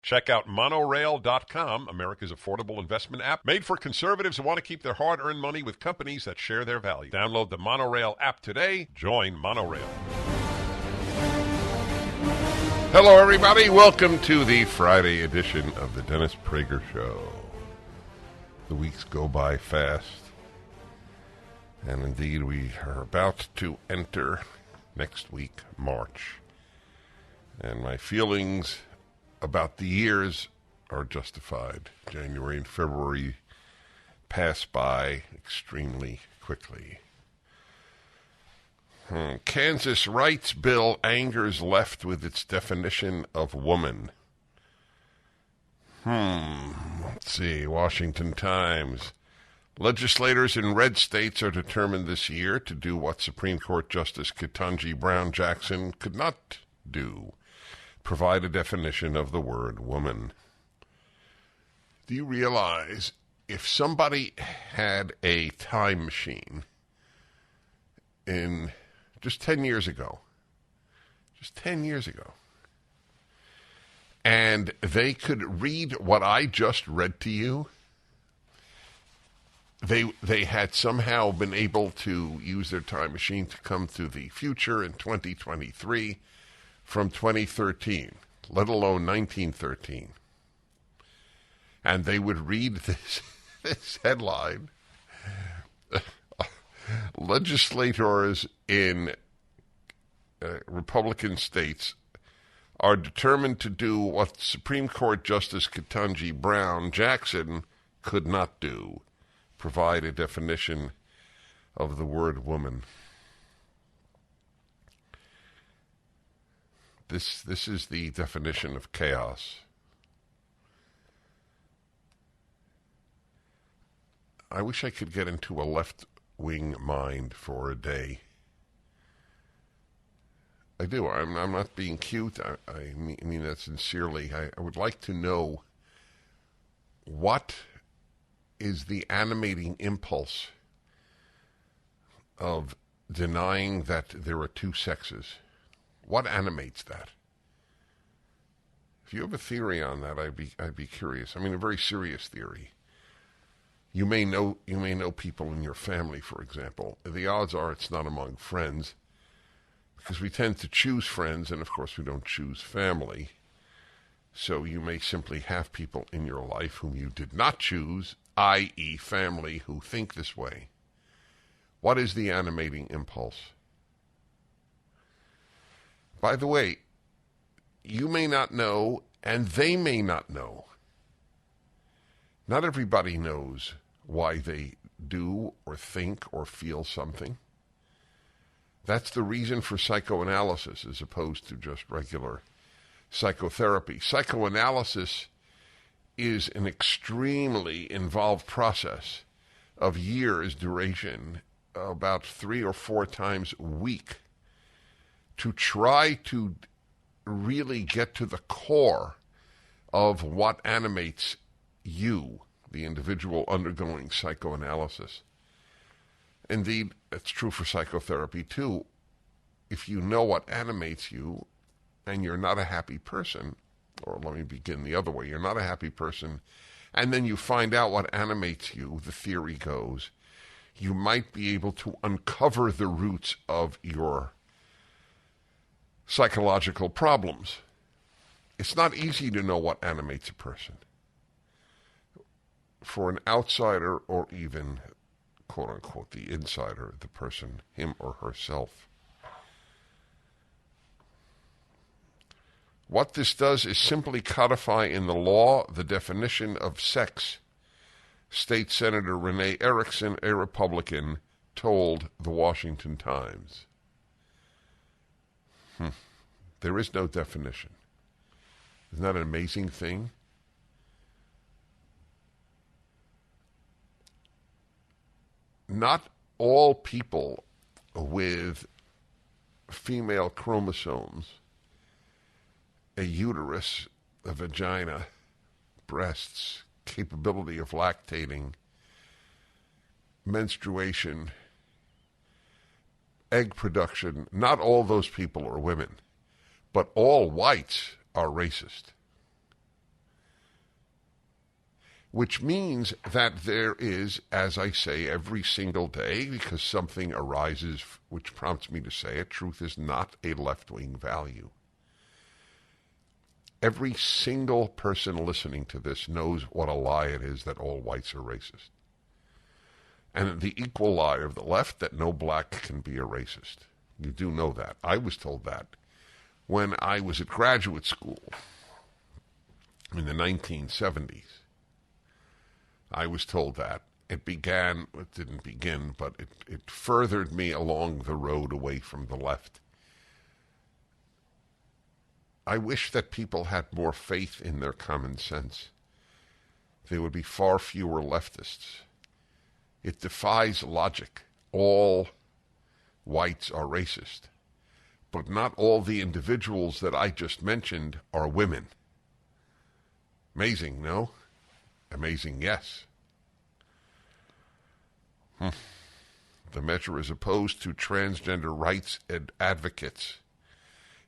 Check out Monorail.com, America's affordable investment app, made for conservatives who want to keep their hard-earned money with companies that share their values. Download the Monorail app today. Join Monorail. Hello, everybody. Welcome to the Friday edition of the Dennis Prager Show. The weeks go by fast. And indeed, we are about to enter next week, March. And my feelings about the years are justified. January and February pass by extremely quickly. Kansas rights bill angers left with its definition of woman. Let's see. Washington Times. Legislators in red states are determined this year to do what Supreme Court Justice Ketanji Brown Jackson could not do: provide a definition of the word woman. Do you realize if somebody had a time machine in just 10 years ago, and they could read what I just read to you, they had somehow been able to use their time machine to come to the future in 2023 from 2013, let alone 1913. And they would read this headline: legislators in Republican states are determined to do what Supreme Court Justice Ketanji Brown Jackson could not do: provide a definition of the word woman. This is the definition of chaos. I wish I could get into a left-wing mind for a day. I do. I'm not being cute. I mean that sincerely. I would like to know what is the animating impulse of denying that there are two sexes. What animates that? If you have a theory on that, I'd be curious. I mean, a very serious theory. You may know people in your family, for example. The odds are it's not among friends, because we tend to choose friends, and of course we don't choose family. So you may simply have people in your life whom you did not choose, i.e. family, who think this way. What is the animating impulse? By the way, you may not know, and they may not know. Not everybody knows why they do or think or feel something. That's the reason for psychoanalysis as opposed to just regular psychotherapy. Psychoanalysis is an extremely involved process of years duration, about 3 or 4 times a week, to try to really get to the core of what animates you, the individual undergoing psychoanalysis. Indeed, it's true for psychotherapy too. If you know what animates you and you're not a happy person, or let me begin the other way, you're not a happy person, and then you find out what animates you, the theory goes, you might be able to uncover the roots of your psychological problems. It's not easy to know what animates a person. For an outsider, or even, quote-unquote, the insider, the person, him or herself. What this does is simply codify in the law the definition of sex, State Senator Renee Erickson, a Republican, told the Washington Times. There is no definition. Isn't that an amazing thing? Not all people with female chromosomes, a uterus, a vagina, breasts, capability of lactating, menstruation, egg production, not all those people are women, but all whites are racist. which means that there is, as I say every single day, because something arises which prompts me to say it, truth is not a left-wing value. Every single person listening to this knows what a lie it is that all whites are racist. And the equal lie of the left that no black can be a racist. You do know that. I was told that when I was at graduate school in the 1970s. I was told that. It didn't begin, but it furthered me along the road away from the left. I wish that people had more faith in their common sense. There would be far fewer leftists. It defies logic. All whites are racist. But not all the individuals that I just mentioned are women. Amazing, no? Amazing, yes. The measure is opposed to transgender rights advocates.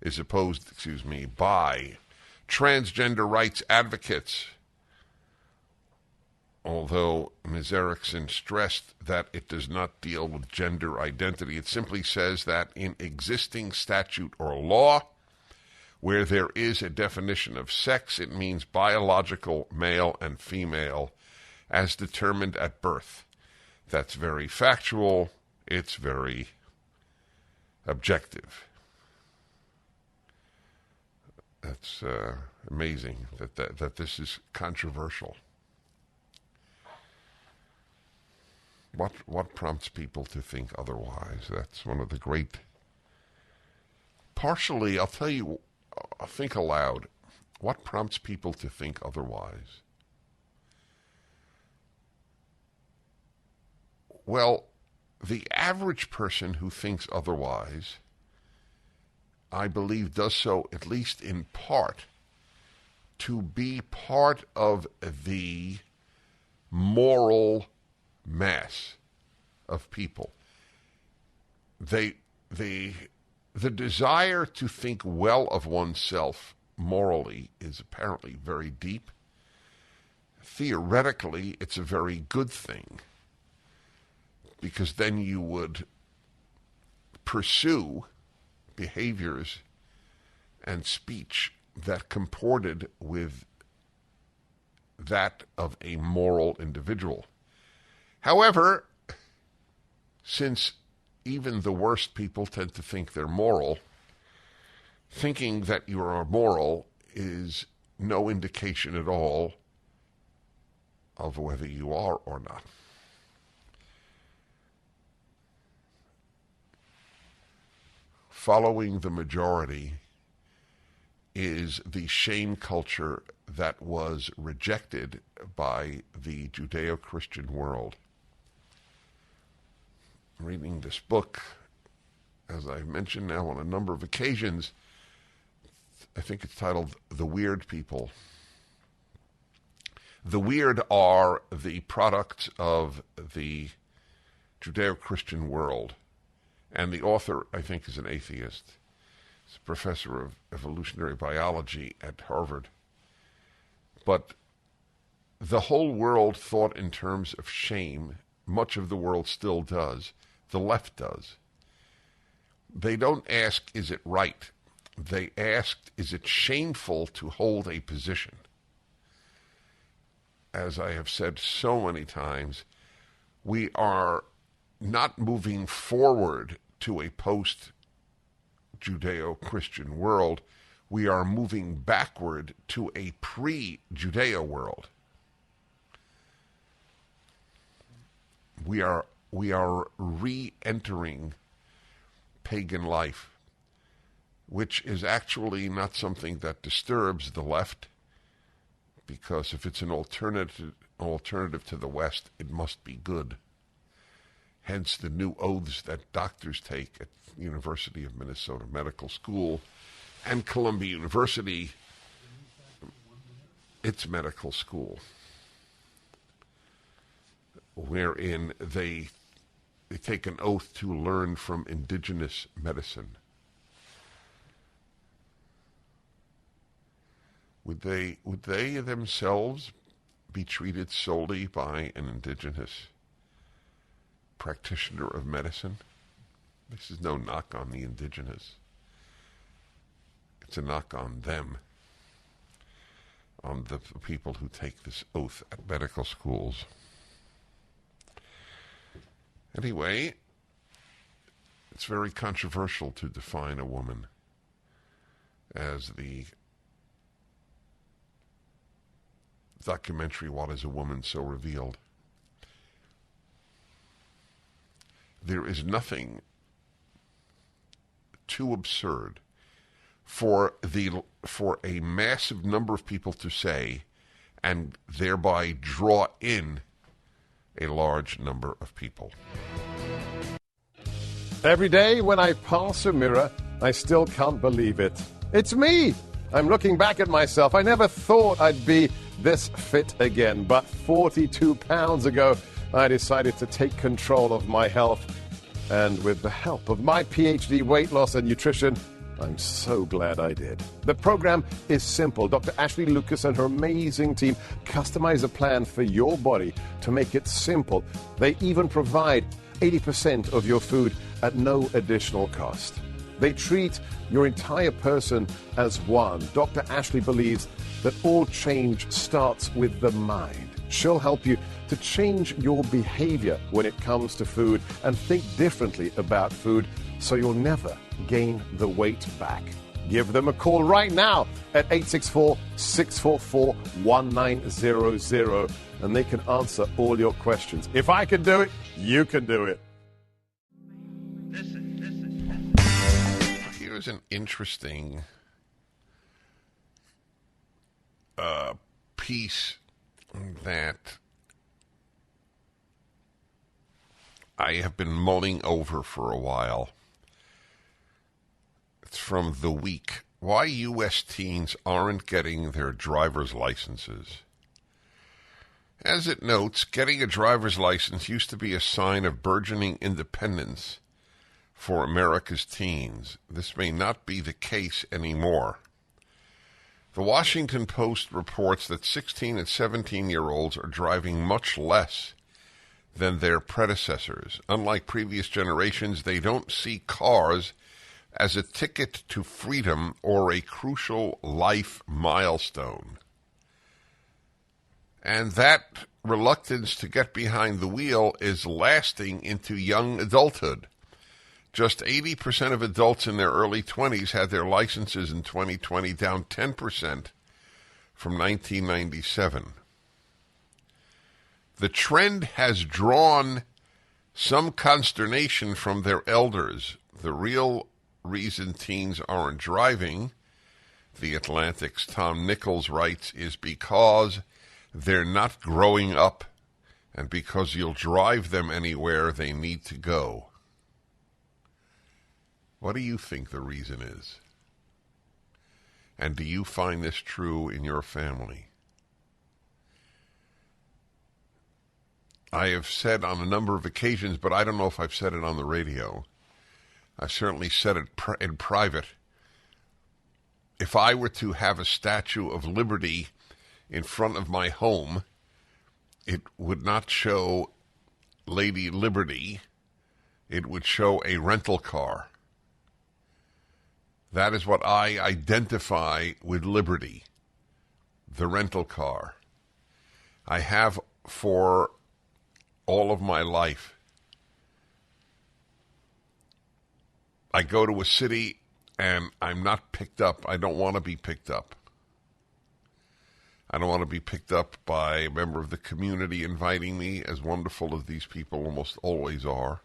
By transgender rights advocates. Although Ms. Erickson stressed that it does not deal with gender identity, it simply says that in existing statute or law, where there is a definition of sex, it means biological male and female as determined at birth. That's very factual. It's very objective. That's amazing that this is controversial. What prompts people to think otherwise? That's one of the great... Partially, I'll tell you, I'll think aloud. What prompts people to think otherwise? Well, the average person who thinks otherwise, I believe, does so at least in part to be part of the moral mass of people. The desire to think well of oneself morally is apparently very deep. Theoretically, it's a very good thing, because then you would pursue behaviors and speech that comported with that of a moral individual. However, since even the worst people tend to think they're moral, thinking that you are moral is no indication at all of whether you are or not. Following the majority is the shame culture that was rejected by the Judeo-Christian world. Reading this book, as I've mentioned now on a number of occasions, I think it's titled The Weird People. The weird are the products of the Judeo-Christian world. And the author, I think, is an atheist. He's a professor of evolutionary biology at Harvard. But the whole world thought in terms of shame. Much of the world still does. The left does. They don't ask, is it right? They asked, is it shameful to hold a position? As I have said so many times, we are not moving forward to a post-Judeo-Christian world. We are moving backward to a pre-Judeo world. We are re-entering pagan life, which is actually not something that disturbs the left, because if it's an alternative to the West, it must be good. Hence the new oaths that doctors take at University of Minnesota Medical School and Columbia University, its medical school, wherein they take an oath to learn from indigenous medicine. Would they themselves be treated solely by an indigenous practitioner of medicine? This is no knock on the indigenous. It's a knock on them, on the people who take this oath at medical schools. Anyway, it's very controversial to define a woman as the documentary What is a Woman So revealed. There is nothing too absurd for a massive number of people to say and thereby draw in a large number of people. Every day when I pass a mirror, I still can't believe it. It's me! I'm looking back at myself. I never thought I'd be this fit again, but 42 pounds ago, I decided to take control of my health. And with the help of my PhD weight loss and nutrition, I'm so glad I did. The program is simple. Dr. Ashley Lucas and her amazing team customize a plan for your body to make it simple. They even provide 80% of your food at no additional cost. They treat your entire person as one. Dr. Ashley believes that all change starts with the mind. She'll help you to change your behavior when it comes to food and think differently about food so you'll never gain the weight back. Give them a call right now at 864-644-1900 and they can answer all your questions. If I can do it, you can do it. Here's an interesting piece that I have been mulling over for a while. It's from The Week. Why U.S. teens aren't getting their driver's licenses. As it notes, getting a driver's license used to be a sign of burgeoning independence for America's teens. This may not be the case anymore. The Washington Post reports that 16 and 17-year-olds are driving much less than their predecessors. Unlike previous generations, they don't see cars as a ticket to freedom or a crucial life milestone. And that reluctance to get behind the wheel is lasting into young adulthood. Just 80% of adults in their early 20s had their licenses in 2020, down 10% from 1997. The trend has drawn some consternation from their elders. The real reason teens aren't driving, The Atlantic's Tom Nichols writes, is because they're not growing up and because you'll drive them anywhere they need to go. What do you think the reason is? And do you find this true in your family? I have said on a number of occasions, but I don't know if I've said it on the radio. I've certainly said it in private. If I were to have a Statue of Liberty in front of my home, it would not show Lady Liberty. It would show a rental car. That is what I identify with liberty, the rental car. I have for all of my life. I go to a city and I'm not picked up. I don't want to be picked up. I don't want to be picked up by a member of the community inviting me, as wonderful as these people almost always are.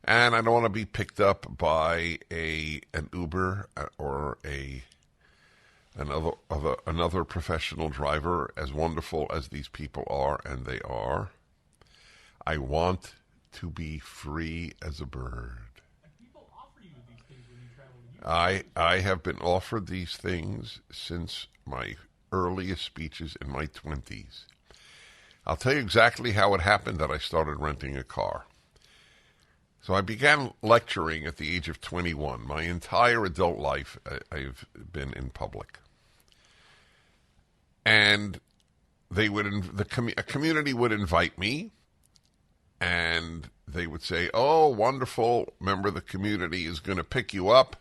And I don't want to be picked up by an Uber or another professional driver, as wonderful as these people are, and they are. I want to be free as a bird. People offer you these things when you travel. I have been offered these things since my earliest speeches in my 20s. I'll tell you exactly how it happened that I started renting a car. So I began lecturing at the age of 21. My entire adult life, I've been in public. And they would a community would invite me, and they would say, "Oh, wonderful member of the community is going to pick you up.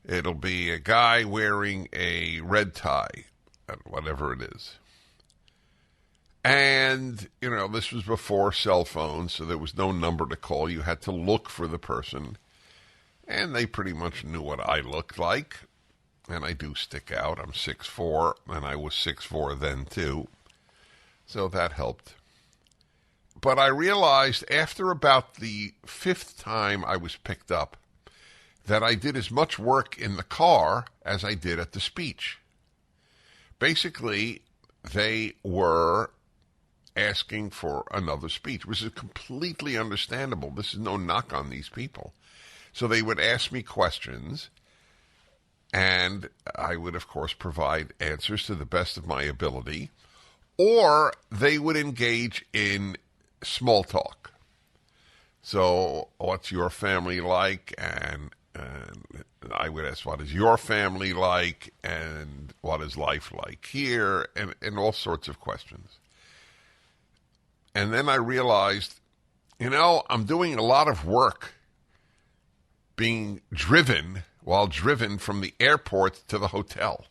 It'll be a guy wearing a red tie," and whatever it is. And, this was before cell phones, so there was no number to call. You had to look for the person. And they pretty much knew what I looked like. And I do stick out. I'm 6'4", and I was 6'4" then, too. So that helped. But I realized after about the 5th time I was picked up that I did as much work in the car as I did at the speech. Basically, they were asking for another speech, which is completely understandable. This is no knock on these people. So they would ask me questions, and I would, of course, provide answers to the best of my ability, or they would engage in small talk. So, what's your family like? And I would ask, what is your family like? And what is life like here? And all sorts of questions. And then I realized, I'm doing a lot of work being driven from the airport to the hotel.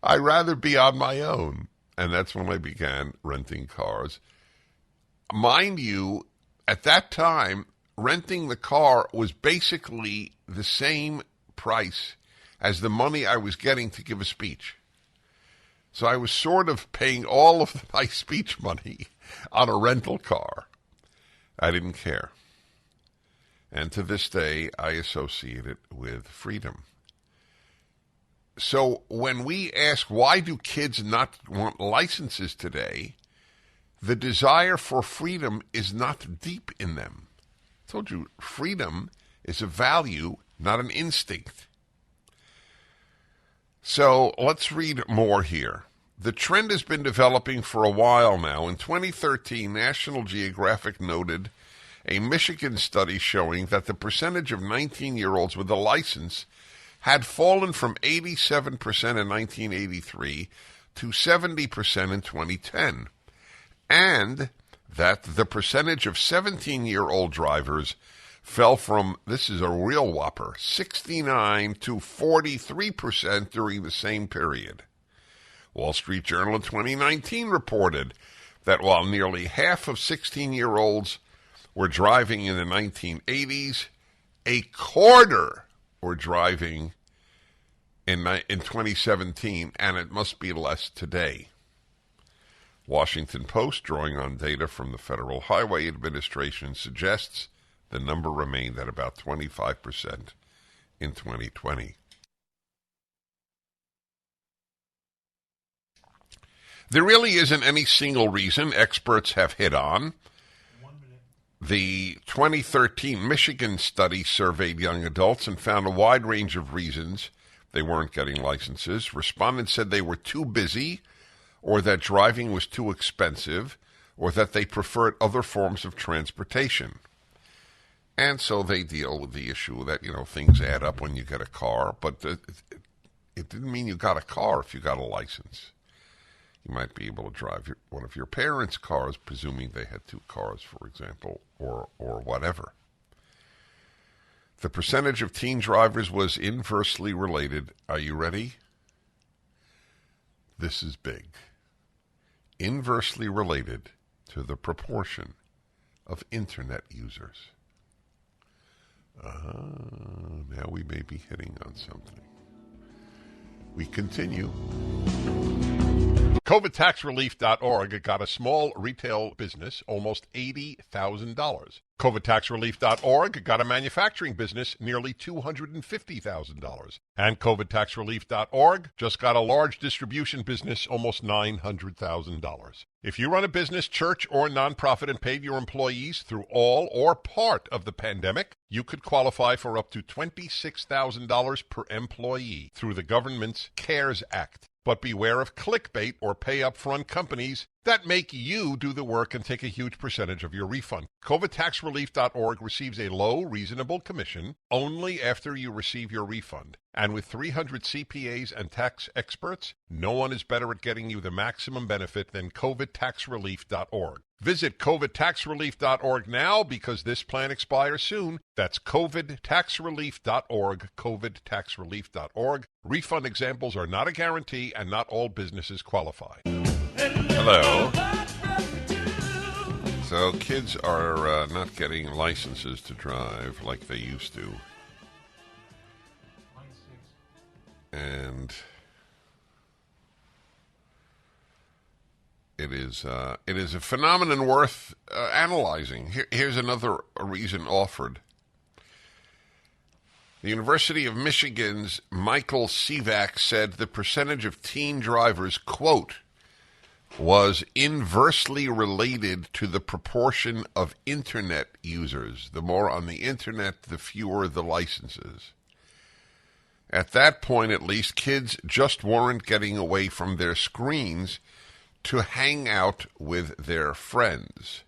I'd rather be on my own. And that's when I began renting cars. Mind you, at that time, renting the car was basically the same price as the money I was getting to give a speech. So I was sort of paying all of my speech money on a rental car. I didn't care. And to this day, I associate it with freedom. So when we ask, why do kids not want licenses today, the desire for freedom is not deep in them. I told you, freedom is a value, not an instinct. So let's read more here. The trend has been developing for a while now. In 2013, National Geographic noted a Michigan study showing that the percentage of 19-year-olds with a license had fallen from 87% in 1983 to 70% in 2010, and that the percentage of 17-year-old drivers fell from, this is a real whopper, 69 to 43% during the same period. Wall Street Journal in 2019 reported that while nearly half of 16-year-olds were driving in the 1980s, a quarter were driving in 2017, and it must be less today. Washington Post, drawing on data from the Federal Highway Administration, suggests the number remained at about 25% in 2020. There really isn't any single reason experts have hit on. The 2013 Michigan study surveyed young adults and found a wide range of reasons they weren't getting licenses. Respondents said they were too busy, or that driving was too expensive, or that they preferred other forms of transportation. And so they deal with the issue that, things add up when you get a car, but it didn't mean you got a car if you got a license. You might be able to drive one of your parents' cars, presuming they had two cars, for example, or whatever. The percentage of teen drivers was inversely related. Are you ready? This is big. Inversely related to the proportion of Internet users. Now we may be hitting on something. We continue. COVIDtaxrelief.org got a small retail business almost $80,000. COVIDtaxrelief.org got a manufacturing business nearly $250,000. And COVIDtaxrelief.org just got a large distribution business almost $900,000. If you run a business, church, or nonprofit and paid your employees through all or part of the pandemic, you could qualify for up to $26,000 per employee through the government's CARES Act. But beware of clickbait or pay-up-front companies that make you do the work and take a huge percentage of your refund. COVIDTaxRelief.org receives a low, reasonable commission only after you receive your refund. And with 300 CPAs and tax experts, no one is better at getting you the maximum benefit than COVIDTaxRelief.org. Visit COVIDTaxRelief.org now because this plan expires soon. That's COVIDTaxRelief.org, COVIDTaxRelief.org. Refund examples are not a guarantee and not all businesses qualify. Hello. So kids are not getting licenses to drive like they used to. And it is a phenomenon worth analyzing. Here's another reason offered. The University of Michigan's Michael Sivak said the percentage of teen drivers, quote, was inversely related to the proportion of Internet users. The more on the Internet, the fewer the licenses. At that point, at least, kids just weren't getting away from their screens to hang out with their friends.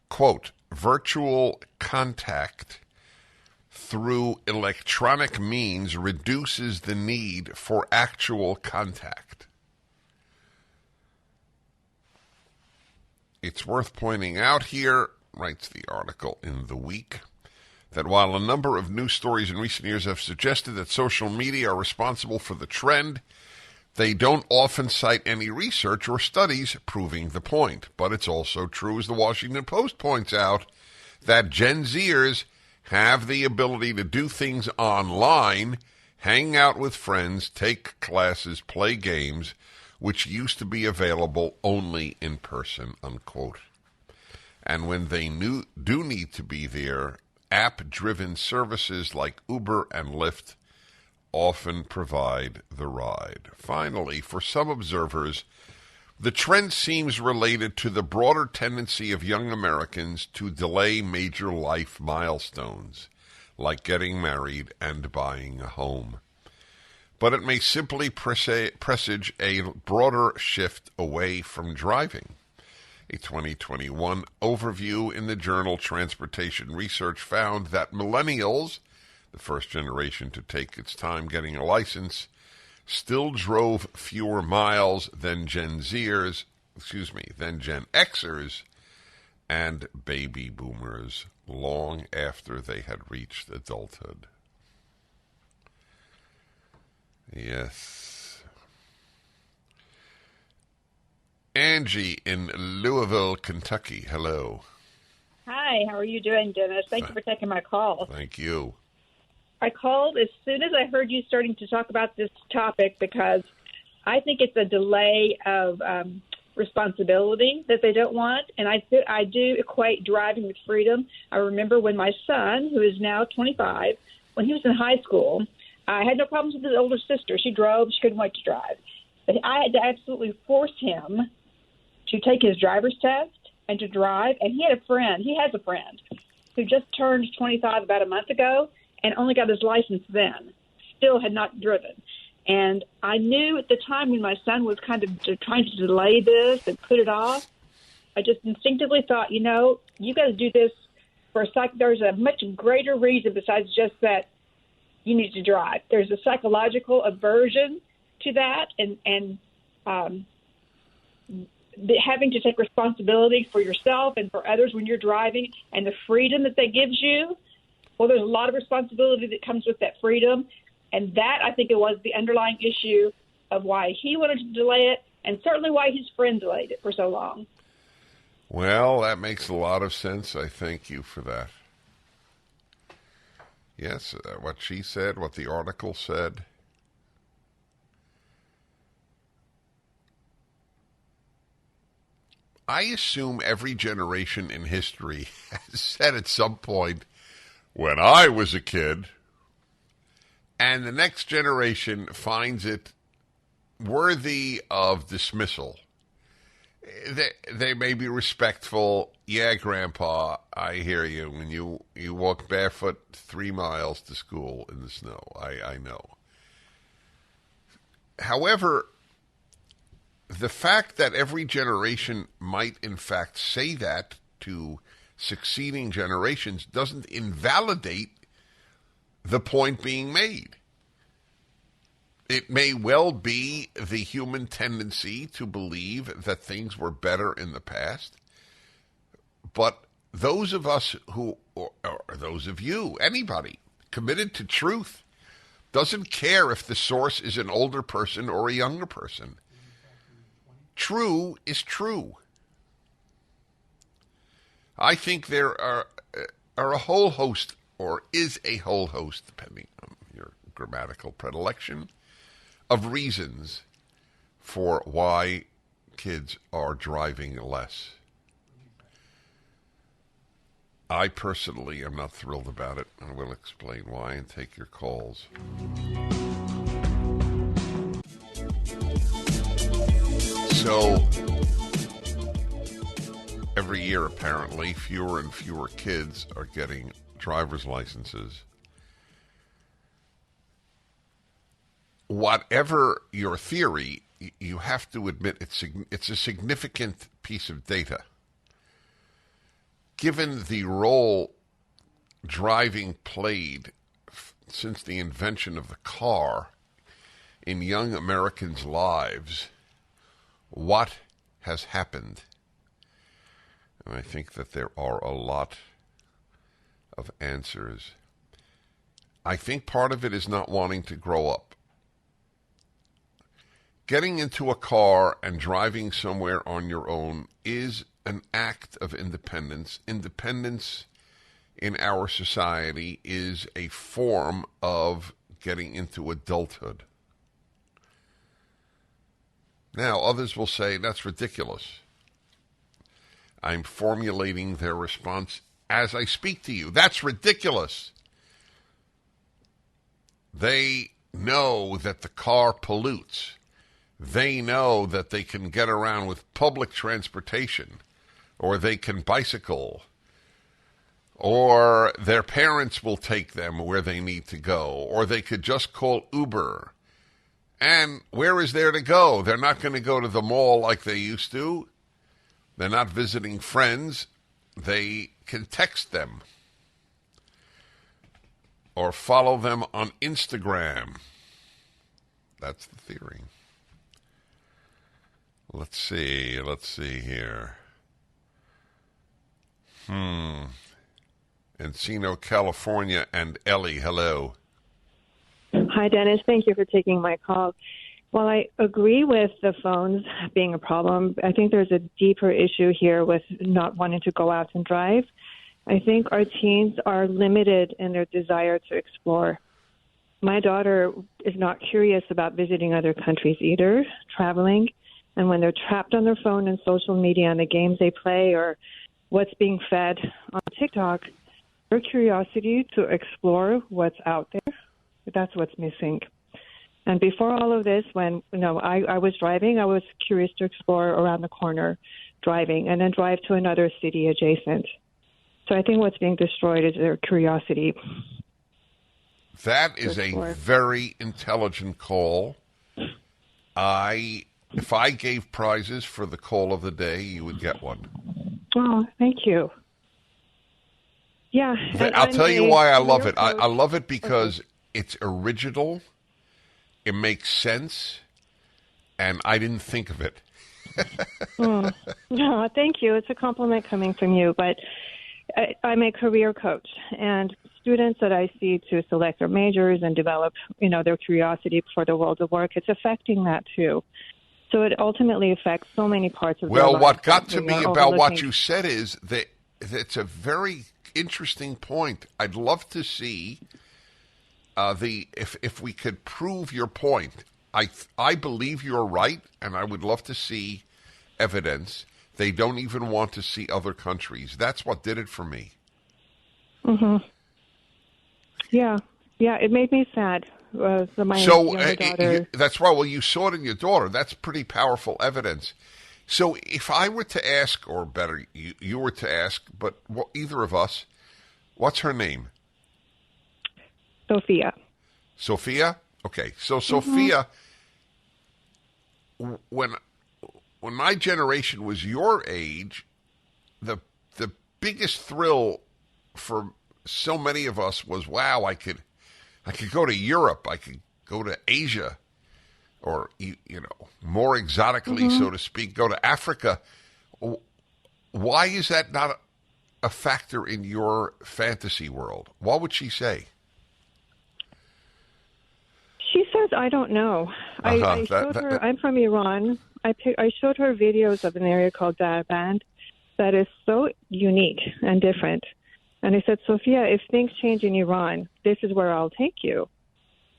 Quote, virtual contact through electronic means reduces the need for actual contact. It's worth pointing out here, writes the article in The Week, that while a number of news stories in recent years have suggested that social media are responsible for the trend, they don't often cite any research or studies proving the point. But it's also true, as the Washington Post points out, that Gen Zers have the ability to do things online, hang out with friends, take classes, play games, which used to be available only in person, unquote. And when they do need to be there, app-driven services like Uber and Lyft often provide the ride. Finally, for some observers, the trend seems related to the broader tendency of young Americans to delay major life milestones, like getting married and buying a home. But it may simply presage a broader shift away from driving. A 2021 overview in the journal Transportation Research found that millennials, the first generation to take its time getting a license, still drove fewer miles than Gen Xers and baby boomers long after they had reached adulthood. Yes. Angie in Louisville, Kentucky. Hello. Hi, how are you doing, Dennis? Thank you for taking my call. Thank you. I called as soon as I heard you starting to talk about this topic because I think it's a delay of responsibility that they don't want, and I do equate driving with freedom. I remember when my son, who is now 25, when he was in high school, I had no problems with his older sister. She drove. She couldn't wait to drive. But I had to absolutely force him to take his driver's test and to drive. And he has a friend who just turned 25 about a month ago and only got his license then, still had not driven. And I knew at the time when my son was kind of trying to delay this and put it off, I just instinctively thought, you got to do this for there's a much greater reason besides just that you need to drive. There's a psychological aversion to that, and having to take responsibility for yourself and for others when you're driving, and the freedom that gives you. Well, there's a lot of responsibility that comes with that freedom, and that, I think, it was the underlying issue of why he wanted to delay it, and certainly why his friend delayed it for so long. Well, that makes a lot of sense. I thank you for that. Yes, what she said, what the article said. I assume every generation in history has said at some point, when I was a kid, and the next generation finds it worthy of dismissal. They may be respectful. Yeah, Grandpa, I hear you. When you walk barefoot 3 miles to school in the snow, I know. However, the fact that every generation might in fact say that to succeeding generations doesn't invalidate the point being made. It may well be the human tendency to believe that things were better in the past, but those of us who, or those of you, anybody committed to truth, doesn't care if the source is an older person or a younger person. True is true. I think there are a whole host, or is a whole host, depending on your grammatical predilection, of reasons for why kids are driving less. I personally am not thrilled about it. I will explain why and take your calls. So, every year, apparently, fewer and fewer kids are getting driver's licenses. Whatever your theory, you have to admit it's a significant piece of data. Given the role driving played since the invention of the car in young Americans' lives, what has happened? And I think that there are a lot of answers. I think part of it is not wanting to grow up. Getting into a car and driving somewhere on your own is an act of independence. Independence in our society is a form of getting into adulthood. Now, others will say, that's ridiculous. I'm formulating their response as I speak to you. That's ridiculous. They know that the car pollutes. They know that they can get around with public transportation, or they can bicycle, or their parents will take them where they need to go, or they could just call Uber. And where is there to go? They're not going to go to the mall like they used to. They're not visiting friends. They can text them or follow them on Instagram. That's the theory. Let's see here. Encino, California, and Ellie, hello. Hi, Dennis. Thank you for taking my call. While I agree with the phones being a problem, I think there's a deeper issue here with not wanting to go out and drive. I think our teens are limited in their desire to explore. My daughter is not curious about visiting other countries either, traveling. And when they're trapped on their phone and social media and the games they play or what's being fed on TikTok, their curiosity to explore what's out there, that's what's missing. And before all of this, when I was driving, I was curious to explore around the corner driving and then drive to another city adjacent. So I think what's being destroyed is their curiosity. That is a very intelligent call. If I gave prizes for the call of the day, you would get one. Oh, thank you. Yeah. I'll tell you why I love it. I love it because it's original, it makes sense, and I didn't think of it. No, thank you. It's a compliment coming from you, but I'm a career coach, and students that I see to select their majors and develop, their curiosity for the world of work, it's affecting that too. So it ultimately affects so many parts of their life. Well, what got to me about what you said is that it's a very interesting point. I'd love to see if we could prove your point. I believe you're right, and I would love to see evidence. They don't even want to see other countries. That's what did it for me. Mm-hmm. Yeah, it made me sad. That's right. Well, you saw it in your daughter. That's pretty powerful evidence. So if I were to ask, or better, you were to ask, but either of us, what's her name? Sophia. Sophia? Okay. So Sophia, when when my generation was your age, the biggest thrill for so many of us was, wow, I could go to Europe, I could go to Asia, or more exotically, so to speak, go to Africa. Why is that not a factor in your fantasy world? What would she say? She says, I don't know. I showed her, I'm from Iran. I showed her videos of an area called Darband that is so unique and different. And I said, Sophia, if things change in Iran, this is where I'll take you.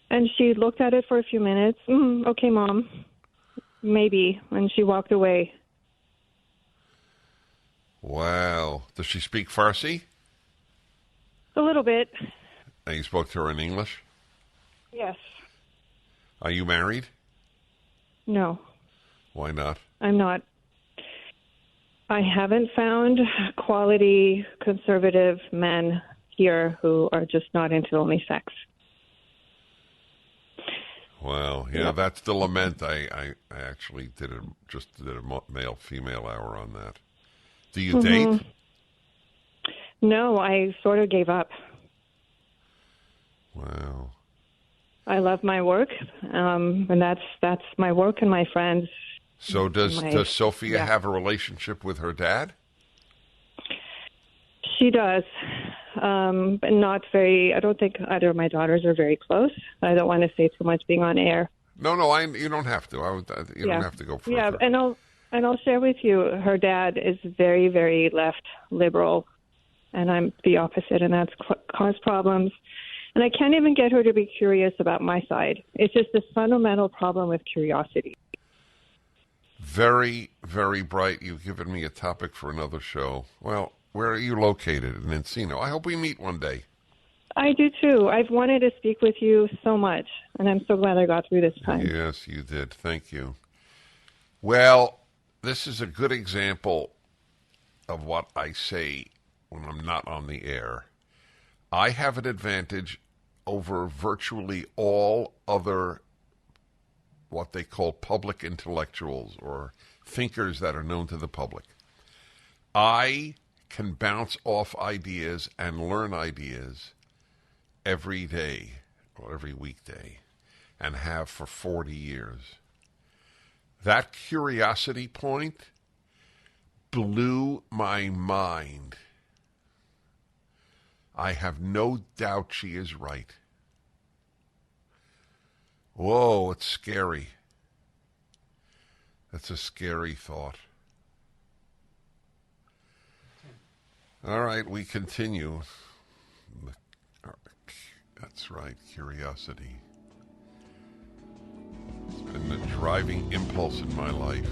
And she looked at it for a few minutes. Okay, Mom, maybe. And she walked away. Wow. Does she speak Farsi? A little bit. And you spoke to her in English? Yes. Are you married? No. Why not? I'm not. I haven't found quality conservative men here who are just not into only sex. Well, that's the lament. I actually did a male-female hour on that. Do you date? No, I sort of gave up. Wow. I love my work, and that's my work and my friends. So does Sophia have a relationship with her dad? She does, but not very. I don't think either of my daughters are very close. I don't want to say too much being on air. No, you don't have to. You don't have to go further. Yeah, and I'll share with you. Her dad is very, very left liberal, and I'm the opposite, and that's caused problems. And I can't even get her to be curious about my side. It's just this fundamental problem with curiosity. Very, very bright. You've given me a topic for another show. Well, where are you located? In Encino. I hope we meet one day. I do too. I've wanted to speak with you so much, and I'm so glad I got through this time. Yes, you did. Thank you. Well, this is a good example of what I say when I'm not on the air. I have an advantage over virtually all other what they call public intellectuals or thinkers that are known to the public. I can bounce off ideas and learn ideas every day or every weekday and have for 40 years. That curiosity point blew my mind. I have no doubt she is right. Whoa, it's scary. That's a scary thought. All right, we continue. That's right, curiosity. It's been the driving impulse in my life.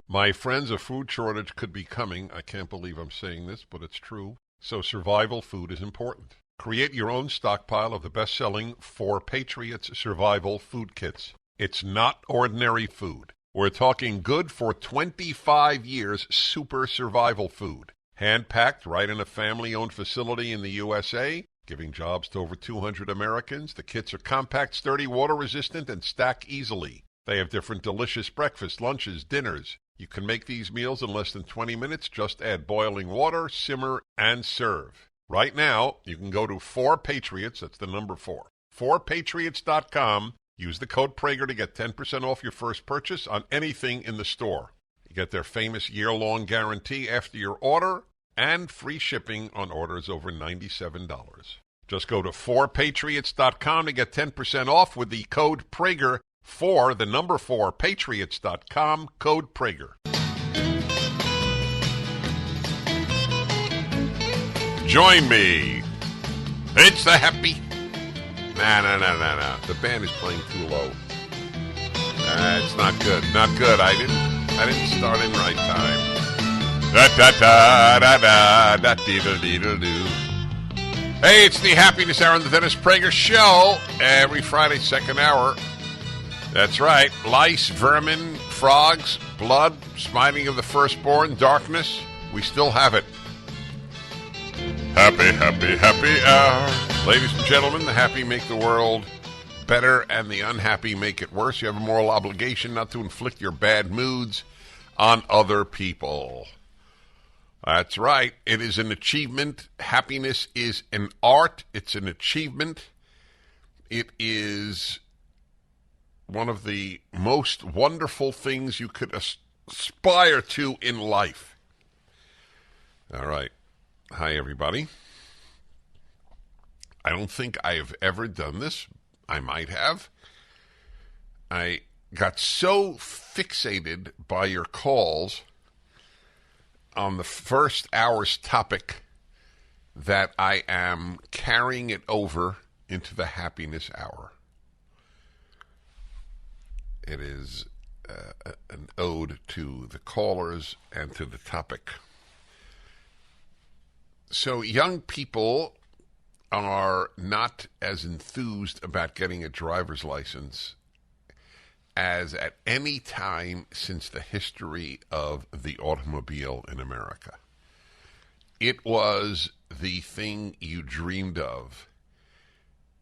My friends, a food shortage could be coming. I can't believe I'm saying this, but it's true. So survival food is important. Create your own stockpile of the best-selling 4 Patriots Survival Food Kits. It's not ordinary food. We're talking good for 25 years super survival food. Hand-packed right in a family-owned facility in the USA, giving jobs to over 200 Americans. The kits are compact, sturdy, water-resistant, and stack easily. They have different delicious breakfasts, lunches, dinners. You can make these meals in less than 20 minutes. Just add boiling water, simmer, and serve. Right now, you can go to 4Patriots, that's the number 4, 4Patriots.com. Use the code Prager to get 10% off your first purchase on anything in the store. You get their famous year-long guarantee after your order and free shipping on orders over $97. Just go to 4Patriots.com to get 10% off with the code Prager. 4, the number 4, Patriots.com, code Prager. Join me. It's the happy. No. The band is playing too low. It's not good. Not good. I didn't start in right time. Da da da da da da diddle diddle do. Hey, it's the Happiness Hour on the Dennis Prager Show every Friday, second hour. That's right. Lice, vermin, frogs, blood, smiting of the firstborn, darkness. We still have it. Happy, happy, happy hour. Ladies and gentlemen, the happy make the world better and the unhappy make it worse. You have a moral obligation not to inflict your bad moods on other people. That's right. It is an achievement. Happiness is an art. It's an achievement. It is one of the most wonderful things you could aspire to in life. All right. Hi, everybody. I don't think I have ever done this. I might have. I got so fixated by your calls on the first hour's topic that I am carrying it over into the happiness hour. It is an ode to the callers and to the topic. So young people are not as enthused about getting a driver's license as at any time since the history of the automobile in America. It was the thing you dreamed of.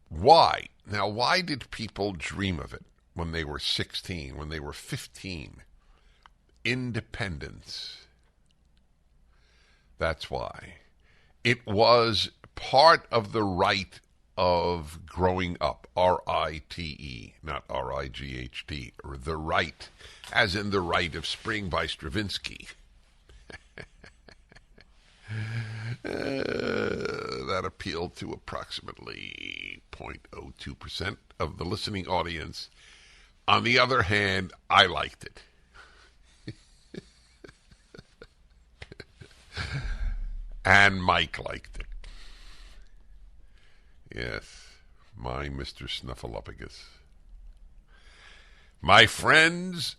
Why? Now, why did people dream of it when they were 16, when they were 15? Independence. That's why. It was part of the right of growing up, R-I-T-E, not R-I-G-H-T, or the right, as in The Rite of Spring by Stravinsky. That appealed to approximately 0.02% of the listening audience. On the other hand, I liked it. And Mike liked it. Yes, my Mr. Snuffleupagus. My friends,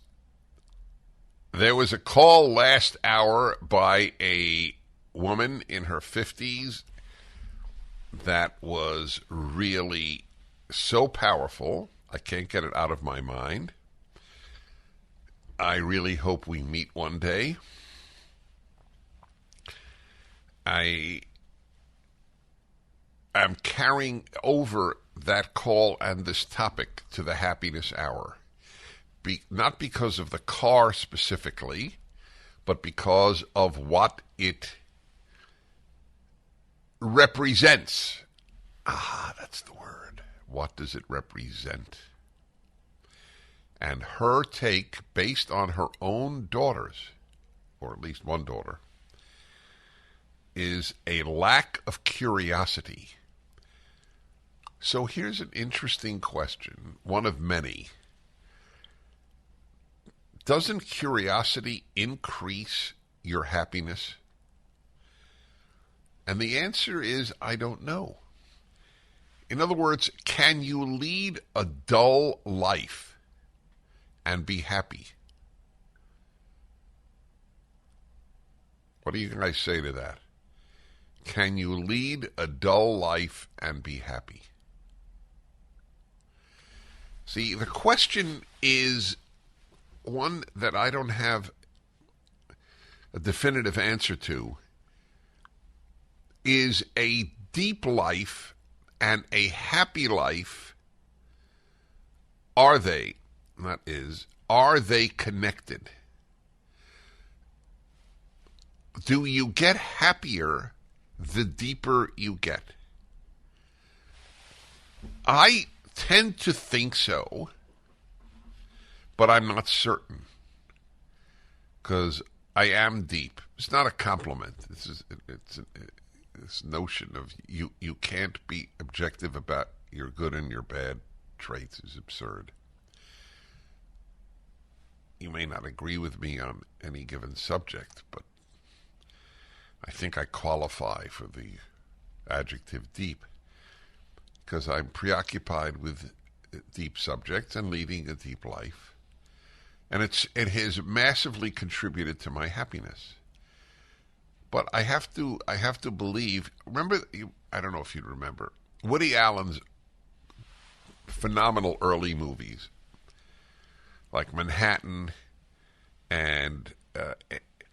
there was a call last hour by a woman in her 50s that was really so powerful. I can't get it out of my mind. I really hope we meet one day. I am carrying over that call and this topic to the happiness hour. Not because of the car specifically, but because of what it represents. That's the word. What does it represent? And her take, based on her own daughters, or at least one daughter, is a lack of curiosity. So here's an interesting question, one of many. Doesn't curiosity increase your happiness? And the answer is, I don't know. In other words, can you lead a dull life and be happy? What do you guys say to that? Can you lead a dull life and be happy? See, the question is one that I don't have a definitive answer to. Is a deep life and a happy life, are they connected? Do you get happier the deeper you get? I tend to think so, but I'm not certain, because I am deep. It's not a compliment. It's this notion of you can't be objective about your good and your bad traits is absurd. You may not agree with me on any given subject, but I think I qualify for the adjective deep, because I'm preoccupied with deep subjects and leading a deep life. And it has massively contributed to my happiness. But I have to believe, remember, I don't know if you'd remember, Woody Allen's phenomenal early movies, like Manhattan and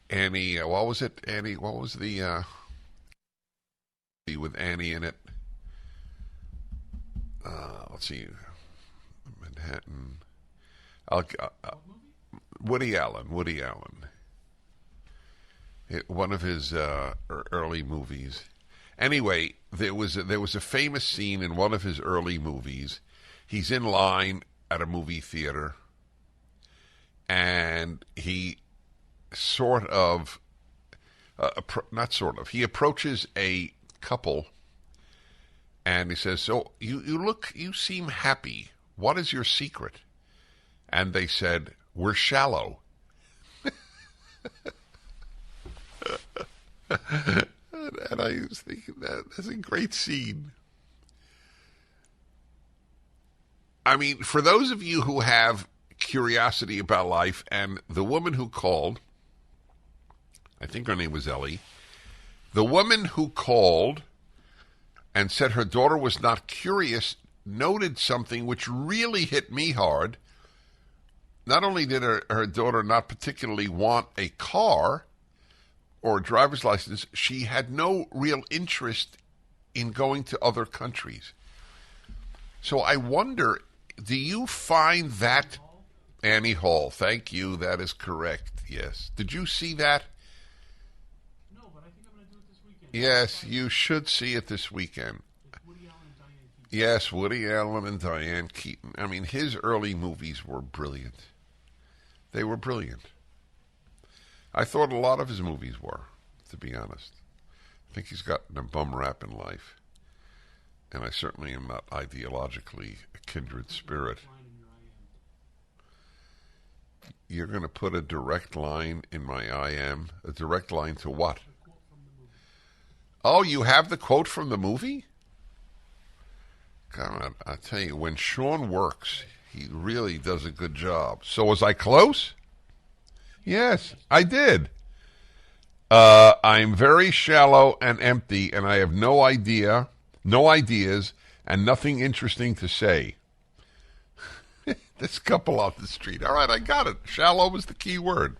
Annie, what was it? Annie, what was the with Annie in it? Let's see. Manhattan. Woody Allen. One of his early movies. Anyway, there was a famous scene in one of his early movies. He's in line at a movie theater, and he he approaches a couple, and he says, "So you seem happy. What is your secret?" And they said, "We're shallow." And I was thinking that's a great scene. I mean, for those of you who have curiosity about life, and the woman who called, I think her name was Ellie, the woman who called and said her daughter was not curious noted something which really hit me hard. Not only did her daughter not particularly want a car or a driver's license, she had no real interest in going to other countries. So I wonder, do you find that... Annie Hall, thank you, that is correct, yes. Did you see that? No, but I think I'm going to do it this weekend. Yes, you should see it this weekend. Woody Allen and Diane Keaton. Yes, Woody Allen and Diane Keaton. I mean, his early movies were brilliant. They were brilliant. I thought a lot of his movies were, to be honest. I think he's gotten a bum rap in life. And I certainly am not ideologically a kindred spirit. You're going to put a direct line in my IM? A direct line to what? Oh, you have the quote from the movie? God, I tell you, when Sean works, he really does a good job. So was I close? Yes, I did. I'm very shallow and empty, and I have no ideas, and nothing interesting to say. This couple off the street. All right, I got it. Shallow was the key word.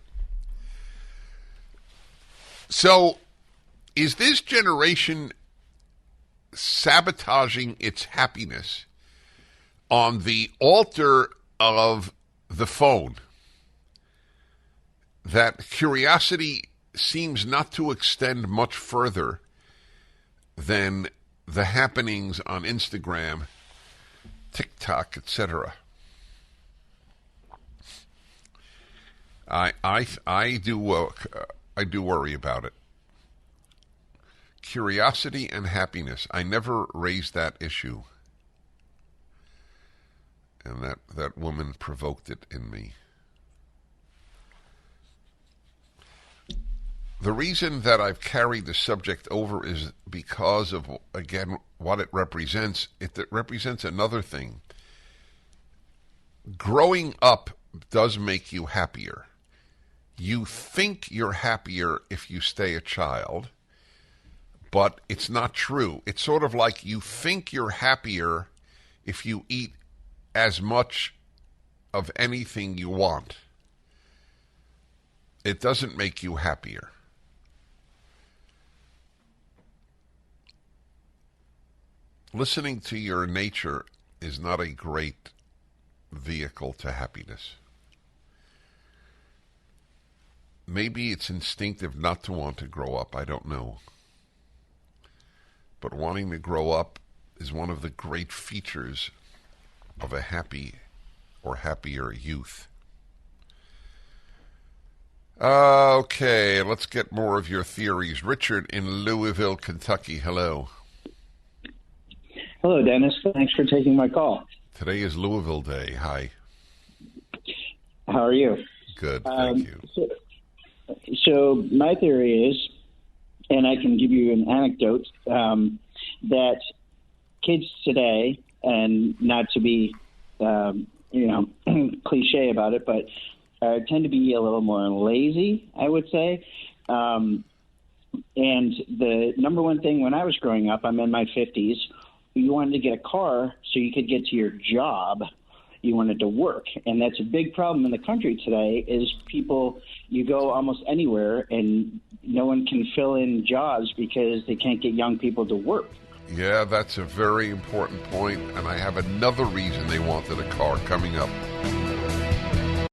So, is this generation sabotaging its happiness on the altar of the phone? That curiosity seems not to extend much further than the happenings on Instagram, TikTok, etc. I do worry about it. Curiosity and happiness. I never raised that issue, and that woman provoked it in me. The reason that I've carried the subject over is because of, again, what it represents. It represents another thing. Growing up does make you happier. You think you're happier if you stay a child, but it's not true. It's sort of like you think you're happier if you eat as much of anything you want. It doesn't make you happier. Listening to your nature is not a great vehicle to happiness. Maybe it's instinctive not to want to grow up. I don't know. But wanting to grow up is one of the great features of a happy or happier youth. Okay, let's get more of your theories. Richard in Louisville, Kentucky. Hello. Hello, Dennis. Thanks for taking my call. Today is Louisville Day. Hi. How are you? Good, thank you. So my theory is, and I can give you an anecdote, that kids today, and not to be, cliche about it, but tend to be a little more lazy, I would say. And the number one thing when I was growing up, I'm in my 50s, you wanted to get a car so you could get to your job. You wanted to work. And that's a big problem in the country today is people, you go almost anywhere and no one can fill in jobs because they can't get young people to work. Yeah, that's a very important point, and I have another reason they wanted a car coming up.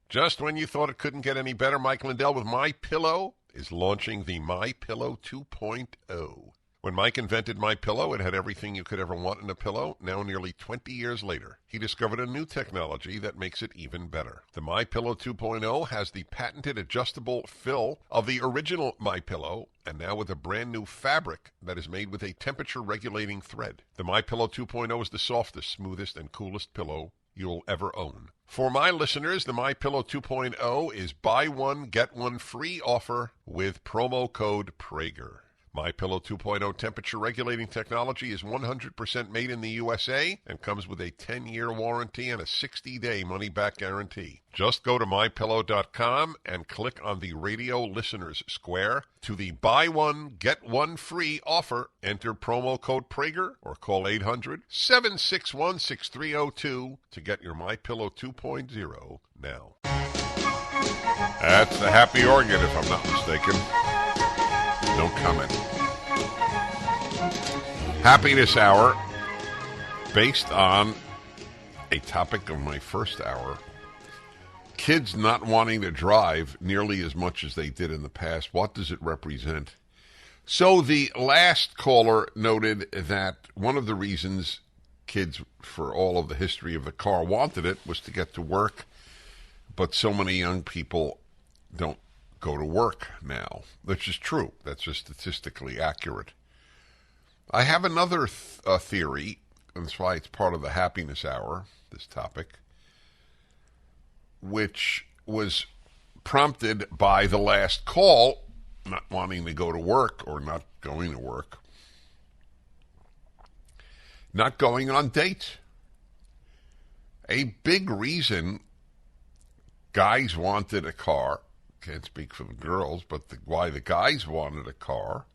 Just when you thought it couldn't get any better, Mike Lindell with MyPillow is launching the MyPillow 2.0. When Mike invented MyPillow, it had everything you could ever want in a pillow. Now, nearly 20 years later, he discovered a new technology that makes it even better. The MyPillow 2.0 has the patented adjustable fill of the original MyPillow, and now with a brand new fabric that is made with a temperature-regulating thread. The MyPillow 2.0 is the softest, smoothest, and coolest pillow you'll ever own. For my listeners, the MyPillow 2.0 is buy one, get one free offer with promo code Prager. MyPillow 2.0 temperature regulating technology is 100% made in the USA and comes with a 10-year warranty and a 60-day money-back guarantee. Just go to MyPillow.com and click on the radio listeners square to the buy one, get one free offer. Enter promo code Prager or call 800-761-6302 to get your MyPillow 2.0 now. That's the happy organ, if I'm not mistaken. No comment. Happiness Hour, based on a topic of my first hour. Kids not wanting to drive nearly as much as they did in the past. What does it represent? So the last caller noted that one of the reasons kids, for all of the history of the car, wanted it was to get to work. But so many young people don't go to work now, which is true. That's just statistically accurate. I have another theory, and that's why it's part of the happiness hour, this topic, which was prompted by the last call, not wanting to go to work or not going to work, not going on dates. A big reason guys wanted a car, can't speak for the girls, but why the guys wanted a car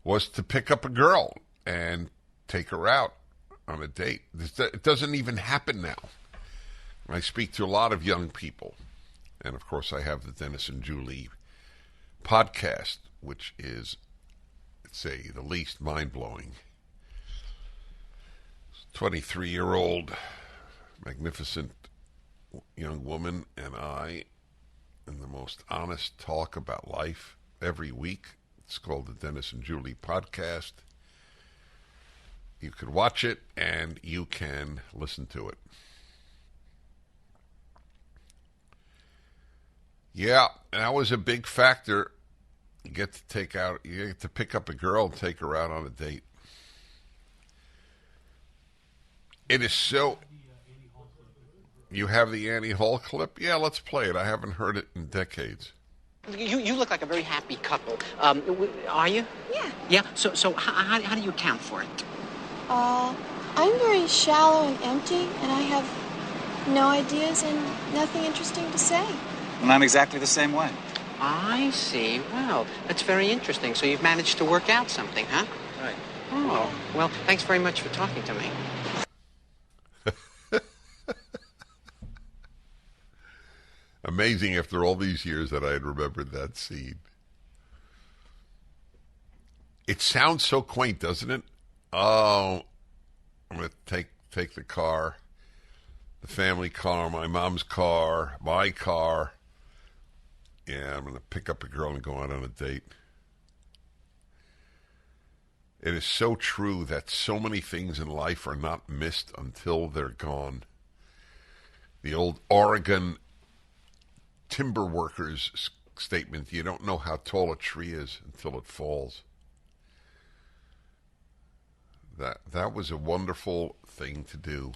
was to pick up a girl and take her out on a date. It doesn't even happen now. I speak to a lot of young people, and of course I have the Dennis and Julie podcast, which is, let's say, the least mind-blowing. 23-year-old magnificent young woman and I, and the most honest talk about life every week. It's called the Dennis and Julie podcast. You can watch it and you can listen to it. Yeah, that was a big factor. You get to pick up a girl and take her out on a date. It is so... You have the Annie Hall clip? Yeah, let's play it. I haven't heard it in decades. You look like a very happy couple. Are you? Yeah. Yeah? So how do you account for it? I'm very shallow and empty, and I have no ideas and nothing interesting to say. And I'm exactly the same way. I see. Well, that's very interesting. So you've managed to work out something, huh? Right. Oh, well, thanks very much for talking to me. Amazing after all these years that I had remembered that scene. It sounds so quaint, doesn't it? Oh, I'm going to take the car, the family car, my mom's car, my car. Yeah, I'm going to pick up a girl and go out on a date. It is so true that so many things in life are not missed until they're gone. The old Oregon timber workers statement, you don't know how tall a tree is until it falls. That was a wonderful thing to do.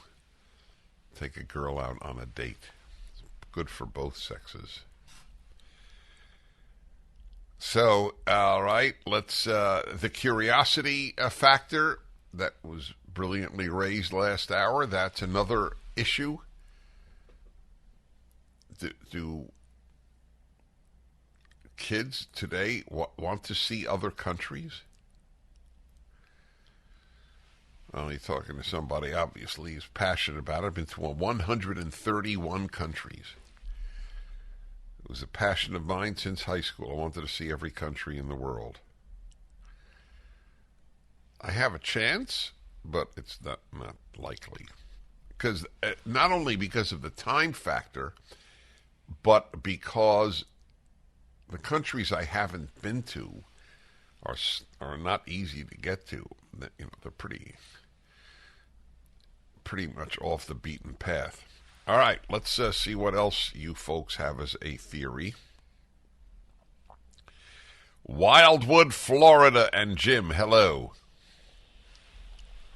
Take a girl out on a date. It's good for both sexes. So, all right, let's, the curiosity factor that was brilliantly raised last hour, that's another issue. Do kids today want to see other countries? Well, you're talking to somebody, obviously, who's passionate about it. I've been to 131 countries. It was a passion of mine since high school. I wanted to see every country in the world. I have a chance, but it's not likely. Because not only because of the time factor, but because the countries I haven't been to are not easy to get to. They're pretty much off the beaten path. All right, let's see what else you folks have as a theory. Wildwood, Florida, and Jim, hello.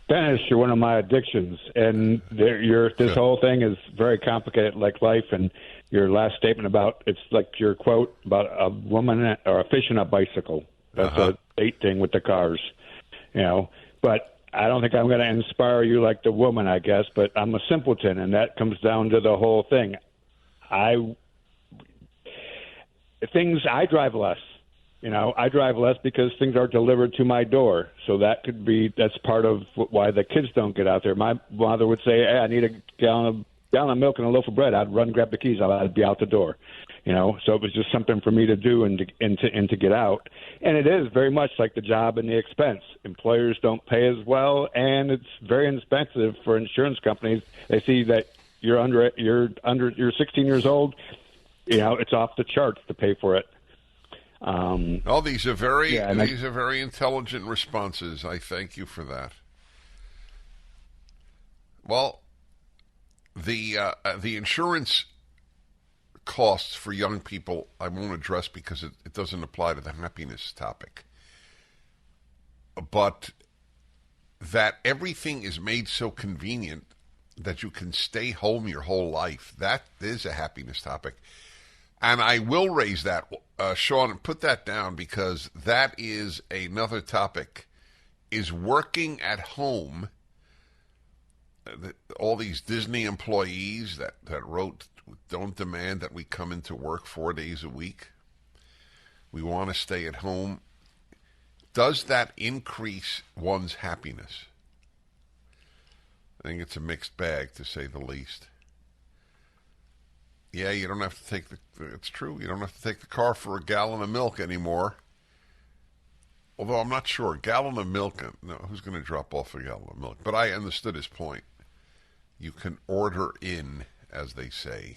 Dennis, you're one of my addictions, and this whole thing is very complicated, like life. And your last statement about it's like your quote about a woman or a fish on a bicycle. That's a date thing with the cars, But I don't think I'm going to inspire you like the woman, I guess. But I'm a simpleton, and that comes down to the whole thing. I drive less. I drive less because things are delivered to my door. So that's part of why the kids don't get out there. My mother would say, hey, I need a gallon of milk and a loaf of bread. I'd run, grab the keys. I'd be out the door. So it was just something for me to do and to get out. And it is very much like the job and the expense. Employers don't pay as well, and it's very expensive for insurance companies. They see that you're 16 years old. It's off the charts to pay for it. These are very intelligent responses. I thank you for that. Well, the insurance costs for young people I won't address because it doesn't apply to the happiness topic. But that everything is made so convenient that you can stay home your whole life, that is a happiness topic. And I will raise that, Sean, and put that down because that is another topic, is working at home. All these Disney employees that wrote, don't demand that we come into work 4 days a week. We want to stay at home. Does that increase one's happiness? I think it's a mixed bag, to say the least. Yeah, you don't have to it's true, you don't have to take the car for a gallon of milk anymore. Although I'm not sure, a gallon of milk, no, who's going to drop off a gallon of milk? But I understood his point. You can order in, as they say,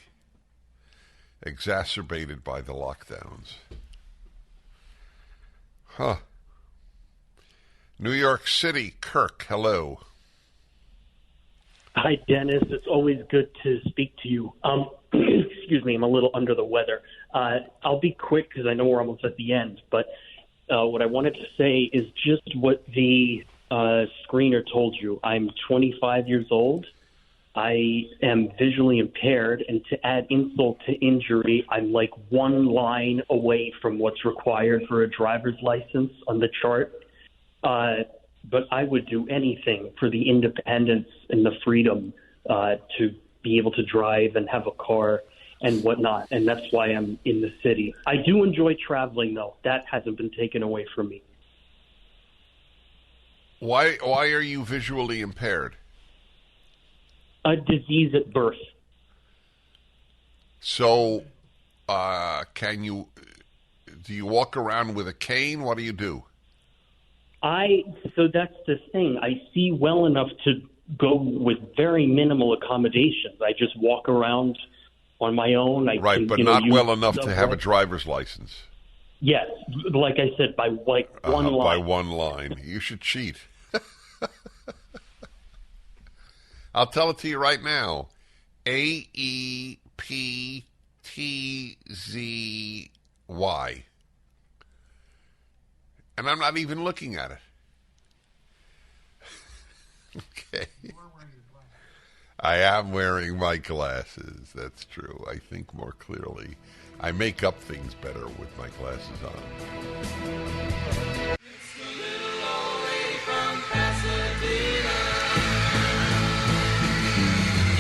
exacerbated by the lockdowns. New York City, Kirk, hello. Hi, Dennis. It's always good to speak to you. Excuse me, I'm a little under the weather. I'll be quick because I know we're almost at the end. But what I wanted to say is just what the screener told you. I'm 25 years old. I am visually impaired. And to add insult to injury, I'm like one line away from what's required for a driver's license on the chart. But I would do anything for the independence and the freedom to be able to drive and have a car and whatnot. And that's why I'm in the city. I do enjoy traveling, though. That hasn't been taken away from me. Why are you visually impaired? A disease at birth. So, do you walk around with a cane? What do you do? So that's the thing. I see well enough to go with very minimal accommodations. I just walk around on my own. But not well enough to have a driver's license. Yes, like I said, by one line. By one line. You should cheat. I'll tell it to you right now. AEPTZY. And I'm not even looking at it. Okay. I am wearing my glasses. That's true. I think more clearly. I make up things better with my glasses on. It's the little old lady from Pasadena.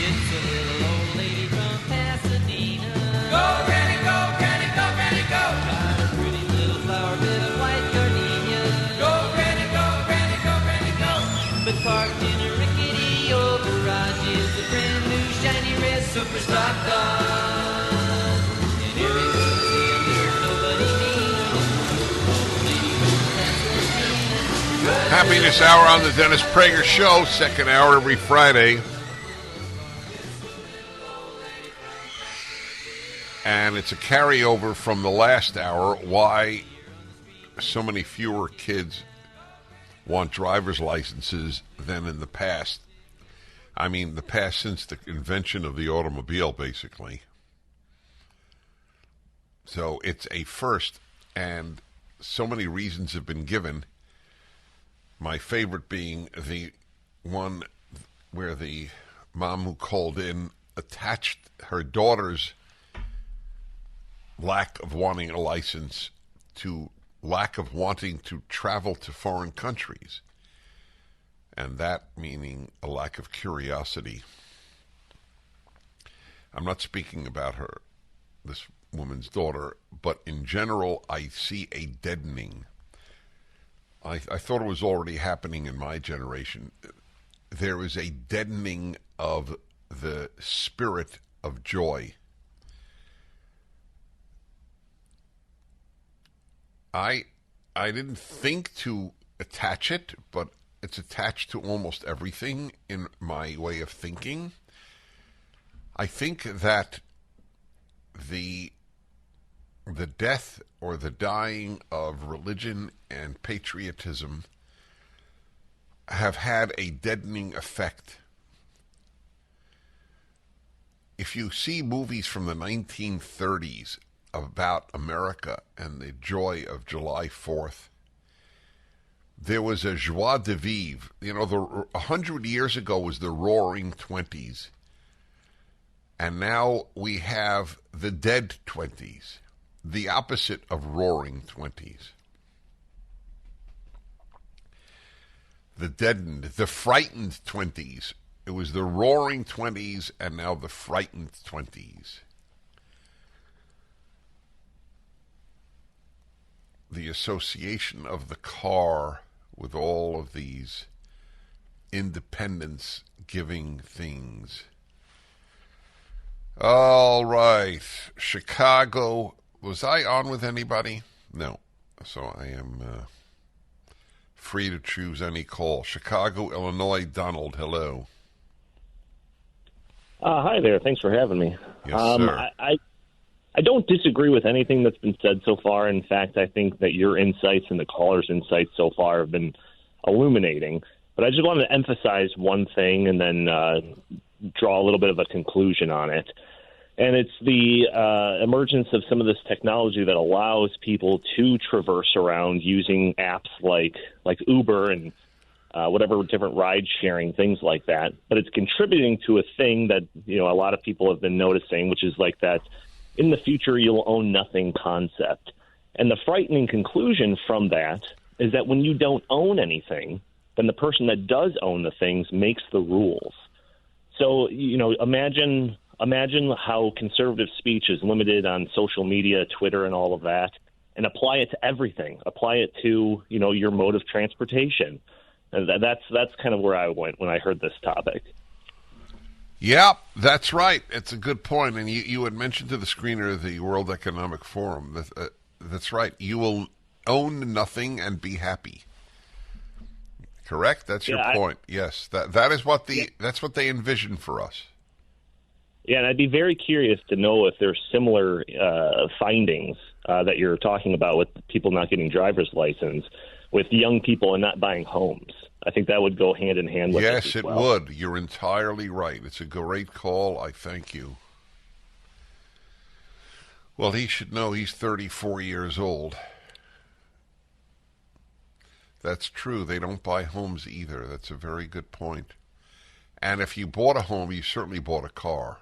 It's the little old lady from Pasadena. Go, Granny, go, Granny, go, Granny, go. Got a pretty little flower bed of white gardenia. Go, Granny, go, Granny, go, Granny, go. But parked in a rickety old garage is a brand new shiny red super stock dog. And every goes in there, nobody needs. Happy Happiness Hour on the Dennis Prager Show, second hour every Friday. And it's a carryover from the last hour, why so many fewer kids want driver's licenses than in the past. I mean, the past since the invention of the automobile, basically. So it's a first, and so many reasons have been given. My favorite being the one where the mom who called in attached her daughter's lack of wanting a license to lack of wanting to travel to foreign countries. And that meaning a lack of curiosity. I'm not speaking about her, this woman's daughter, but in general, I see a deadening. I thought it was already happening in my generation. There is a deadening of the spirit of joy. I didn't think to attach it, but it's attached to almost everything in my way of thinking. I think that the death or the dying of religion and patriotism have had a deadening effect. If you see movies from the 1930s about America and the joy of July 4th, there was a joie de vivre. You know, 100 years ago was the Roaring Twenties, and now we have the Dead Twenties, the opposite of Roaring Twenties. The deadened, the frightened 20s. It was the Roaring 20s and now the frightened 20s. The association of the car with all of these independence-giving things. All right. Chicago. Was I on with anybody? No. So I am free to choose any call. Chicago, Illinois. Donald, hello. Hi there. Thanks for having me. Yes, sir. I don't disagree with anything that's been said so far. In fact, I think that your insights and the callers' insights so far have been illuminating. But I just wanted to emphasize one thing and then draw a little bit of a conclusion on it. And it's the emergence of some of this technology that allows people to traverse around using apps like Uber and whatever different ride-sharing, things like that. But it's contributing to a thing that, you know, a lot of people have been noticing, which is like that in the future you'll own nothing concept. And the frightening conclusion from that is that when you don't own anything, then the person that does own the things makes the rules. So, you know, imagine how conservative speech is limited on social media, Twitter, and all of that, and apply it to everything. Apply it to, you know, your mode of transportation. And that's kind of where I went when I heard this topic. Yeah, that's right. It's a good point. And you had mentioned to the screener of the World Economic Forum. That's right. You will own nothing and be happy. Correct? That's your point. Yes. That is what that's what they envision for us. Yeah, and I'd be very curious to know if there's similar findings that you're talking about with people not getting driver's license, with young people and not buying homes. I think that would go hand in hand with yes, this as it well. would. You're entirely right. It's a great call. I thank you. Well, he should know he's 34 years old. That's true. They don't buy homes either. That's a very good point. And if you bought a home, you certainly bought a car.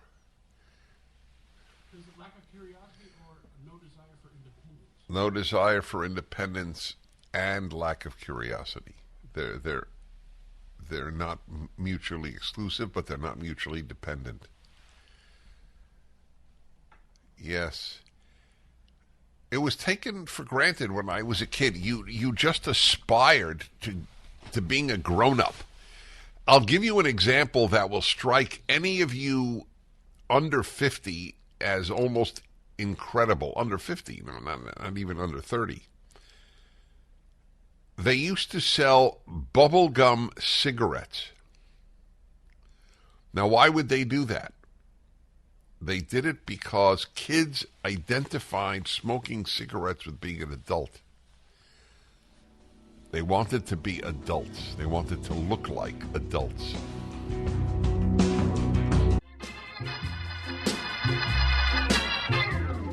Is it lack of curiosity or no desire for independence? No desire for independence and lack of curiosity. They're not mutually exclusive, but they're not mutually dependent. Yes. It was taken for granted when I was a kid. You just aspired to being a grown-up. I'll give you an example that will strike any of you under 50 as almost incredible. Under 50, no, not even under 30. they used to sell bubblegum cigarettes. Now, why would they do that? They did it because kids identified smoking cigarettes with being an adult. They wanted to be adults. They wanted to look like adults.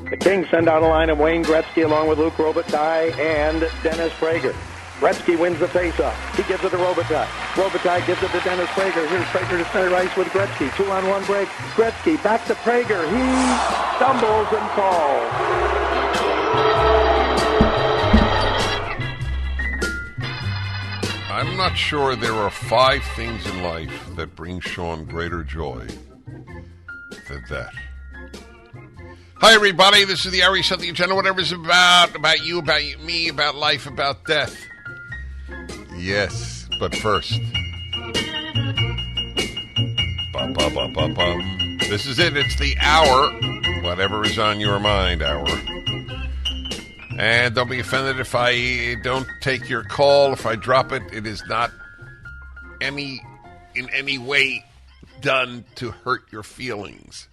The Kings send out a line of Wayne Gretzky along with Luc Robitaille and Dennis Prager. Gretzky wins the faceoff. He gives it to Robitaille. Robitaille gives it to Dennis Prager. Here's Prager to center ice with Gretzky. 2-on-1 break. Gretzky back to Prager. He stumbles and falls. I'm not sure there are 5 things in life that bring Sean greater joy than that. Hi, everybody. This is the Ari Something Agenda. Whatever it's about you, about me, about life, about death. Yes, but first. Bum, bum, bum, bum, bum. This is it. It's the hour. Whatever is on your mind hour. And don't be offended if I don't take your call. If I drop it, it is not in any way done to hurt your feelings.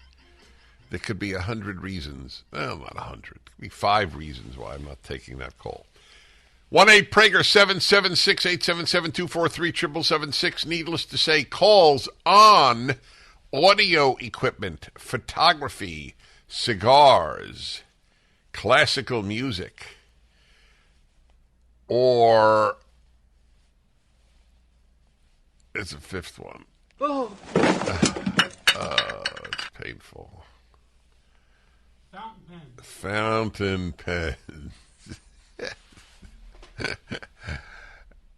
There could be 100 reasons. Well, not 100. It could be 5 reasons why I'm not taking that call. 1-8-PRAGER-777-243-7776. Needless to say, calls on audio equipment, photography, cigars, classical music, or it's a 5th one. Oh. It's painful. Fountain pens.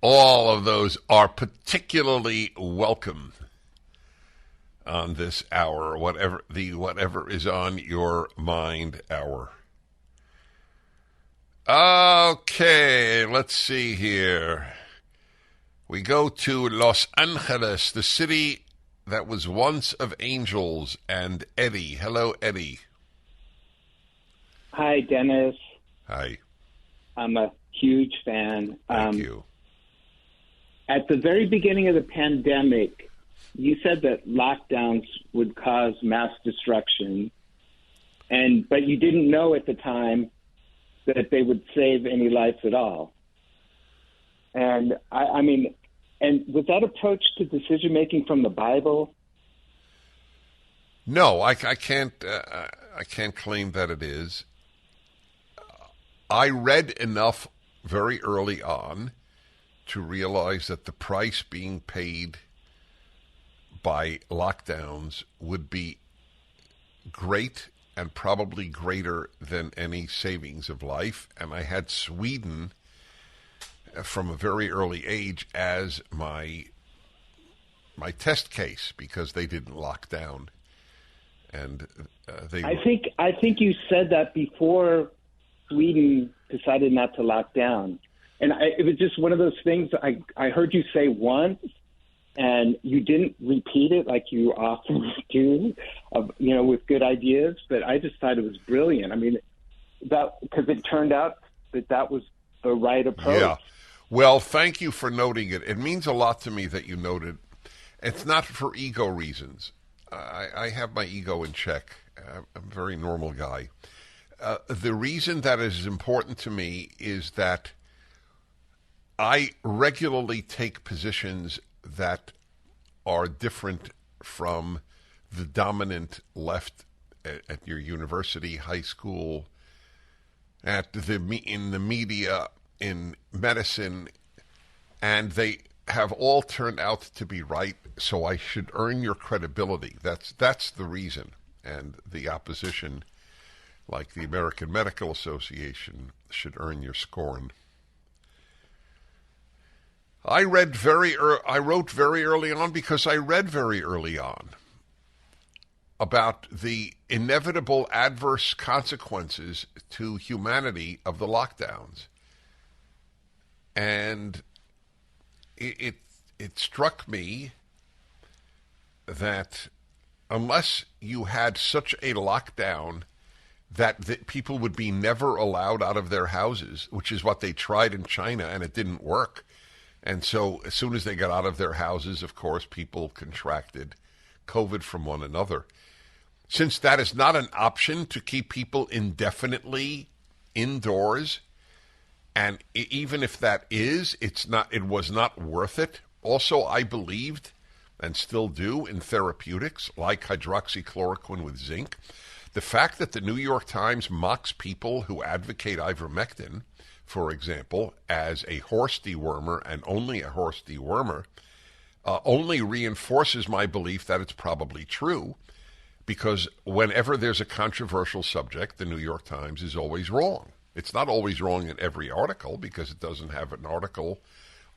All of those are particularly welcome on this hour, whatever is on your mind hour. Okay, let's see here. We go to Los Angeles, the city that was once of angels, and Eddie. Hello, Eddie. Hi, Dennis. Hi. I'm a huge fan. Thank you. At the very beginning of the pandemic, you said that lockdowns would cause mass destruction, but you didn't know at the time that they would save any lives at all. And I mean, was that approach to decision making from the Bible? No, I can't claim that it is. I read enough very early on to realize that the price being paid by lockdowns would be great and probably greater than any savings of life. And I had Sweden from a very early age as my test case because they didn't lock down. And I think you said that before Sweden decided not to lock down. And it was just one of those things I heard you say once, and you didn't repeat it like you often do, with good ideas. But I just thought it was brilliant. I mean, because it turned out that was the right approach. Yeah. Well, thank you for noting it. It means a lot to me that you noted. It's not for ego reasons. I have my ego in check. I'm a very normal guy. The reason that is important to me is that I regularly take positions that are different from the dominant left at your university, high school, in the media, in medicine, and they have all turned out to be right, so I should earn your credibility. That's the reason. And the opposition, like the American Medical Association, should earn your scorn. I wrote very early on because I read very early on about the inevitable adverse consequences to humanity of the lockdowns. And it struck me that unless you had such a lockdown that people would be never allowed out of their houses, which is what they tried in China, and it didn't work. And so as soon as they got out of their houses, of course, people contracted COVID from one another. Since that is not an option to keep people indefinitely indoors, and even if that is, it was not worth it. Also, I believed, and still do, in therapeutics like hydroxychloroquine with zinc. The fact that the New York Times mocks people who advocate ivermectin, for example, as a horse dewormer and only a horse dewormer, only reinforces my belief that it's probably true, because whenever there's a controversial subject, the New York Times is always wrong. It's not always wrong in every article, because it doesn't have an article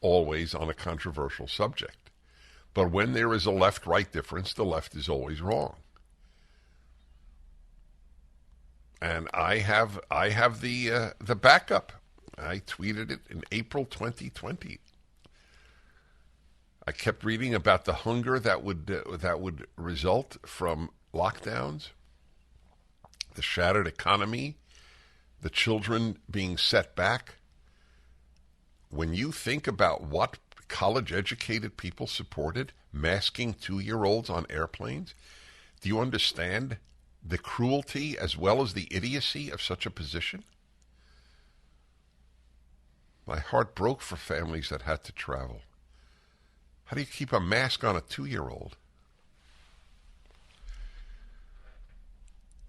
always on a controversial subject. But when there is a left-right difference, the left is always wrong. And I have the backup. I tweeted it in April 2020. I kept reading about the hunger that would result from lockdowns, the shattered economy, the children being set back. When you think about what college-educated people supported, masking 2-year-olds on airplanes, do you understand the cruelty as well as the idiocy of such a position? My heart broke for families that had to travel. How do you keep a mask on a 2-year-old?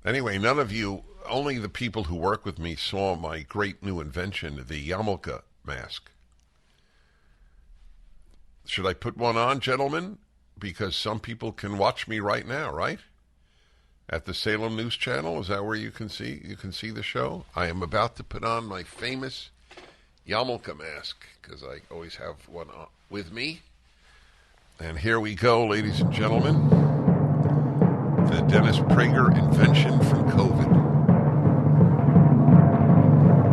Anyway, none of you, only the people who work with me, saw my great new invention, the yarmulke mask. Should I put one on, gentlemen? Because some people can watch me right now, right? At the Salem News Channel. Is that where you can see the show? I am about to put on my famous yarmulke mask, because I always have one with me. And here we go, ladies and gentlemen. The Dennis Prager invention from COVID.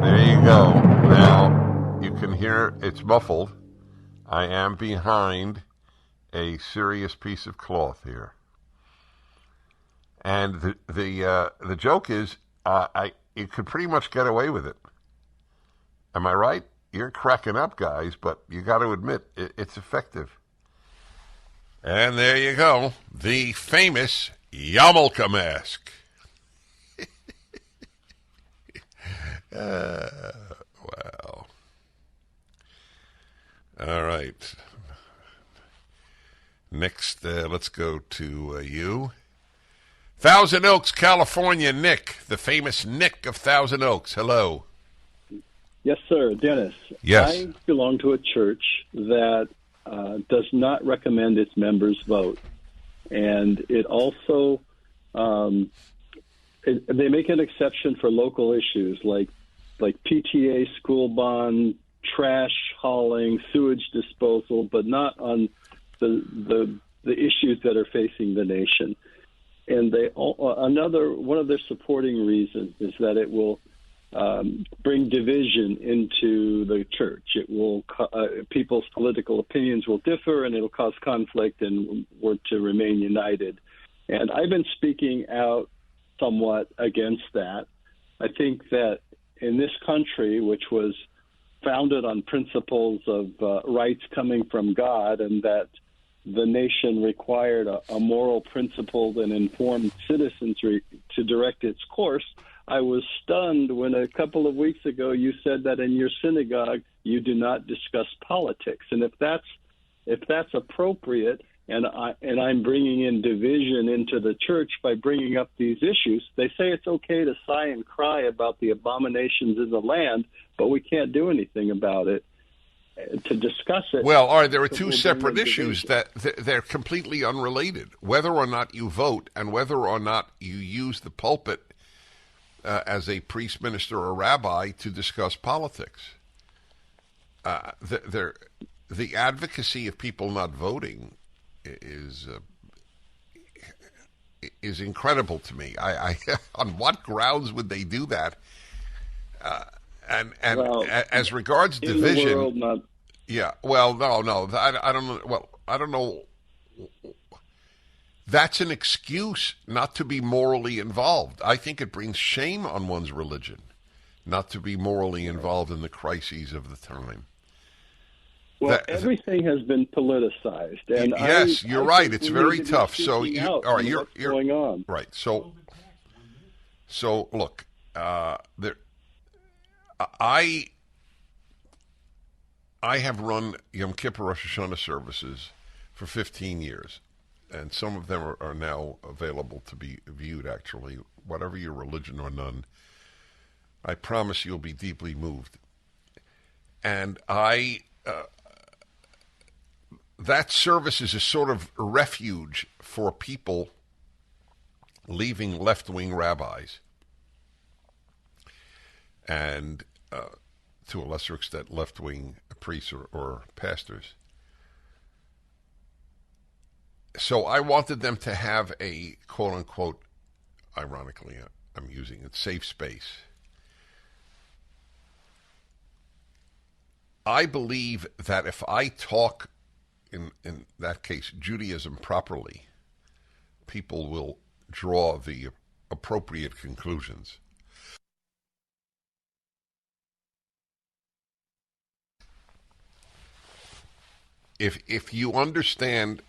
There you go. Now, you can hear it's muffled. I am behind a serious piece of cloth here. And the joke is, you could pretty much get away with it. Am I right? You're cracking up, guys, but you got to admit, it's effective. And there you go, the famous yarmulke mask. Wow. All right. Next, let's go to you. Thousand Oaks, California, Nick, the famous Nick of Thousand Oaks. Hello. Yes, sir. Dennis. Yes. I belong to a church that does not recommend its members vote. And it also, they make an exception for local issues like PTA, school bond, trash hauling, sewage disposal, but not on the issues that are facing the nation. And one of their supporting reasons is that it will bring division into the church. It will people's political opinions will differ, and it'll cause conflict, and we're to remain united. And I've been speaking out somewhat against that. I think that in this country, which was founded on principles of rights coming from God, and that the nation required a moral, principled, and informed citizenry to direct its course, I was stunned when a couple of weeks ago you said that in your synagogue you do not discuss politics. And if that's appropriate, and I'm bringing in division into the church by bringing up these issues, they say it's okay to sigh and cry about the abominations in the land, but we can't do anything about it. To discuss it. Well, there are two separate issues that they're completely unrelated. Whether or not you vote and whether or not you use the pulpit as a priest, minister, or rabbi to discuss politics. The advocacy of people not voting is incredible to me. I on what grounds would they do that? And well, as regards division, yeah. Well, no. I don't know. Well, I don't know. That's an excuse not to be morally involved. I think it brings shame on one's religion not to be morally involved in the crises of the time. Well, everything has been politicized, and yes, you're right. It's very need to be tough. So, speaking all out right, on you're what's going on. Right. So look, there. I have run Yom Kippur Rosh Hashanah services for 15 years, and some of them are now available to be viewed. Actually, whatever your religion or none, I promise you'll be deeply moved. And that service is a sort of refuge for people leaving left-wing rabbis and, to a lesser extent, left-wing priests or pastors. So I wanted them to have a quote-unquote, ironically, I'm using it, safe space. I believe that if I talk, in that case, Judaism properly, people will draw the appropriate conclusions. If you understand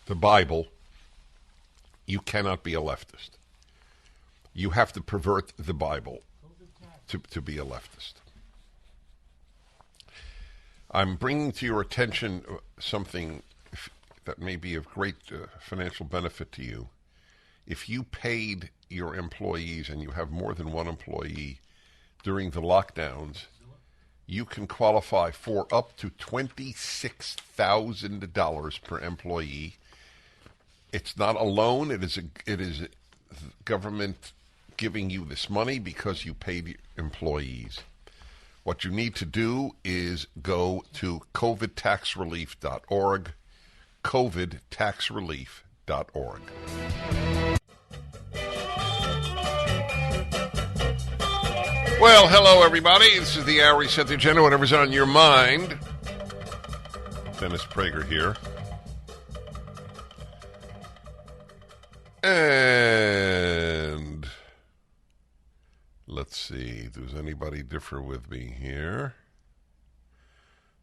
the Bible, you cannot be a leftist. You have to pervert the Bible to be a leftist. I'm bringing to your attention something that may be of great financial benefit to you. If you paid your employees, and you have more than one employee, during the lockdowns, you can qualify for up to $26,000 per employee. It's not a loan. It is government giving you this money because you paid employees. What you need to do is go to covidtaxrelief.org, covidtaxrelief.org. Well, hello, everybody. This is the hour you set the agenda, whatever's on your mind. Dennis Prager here. And let's see, does anybody differ with me here?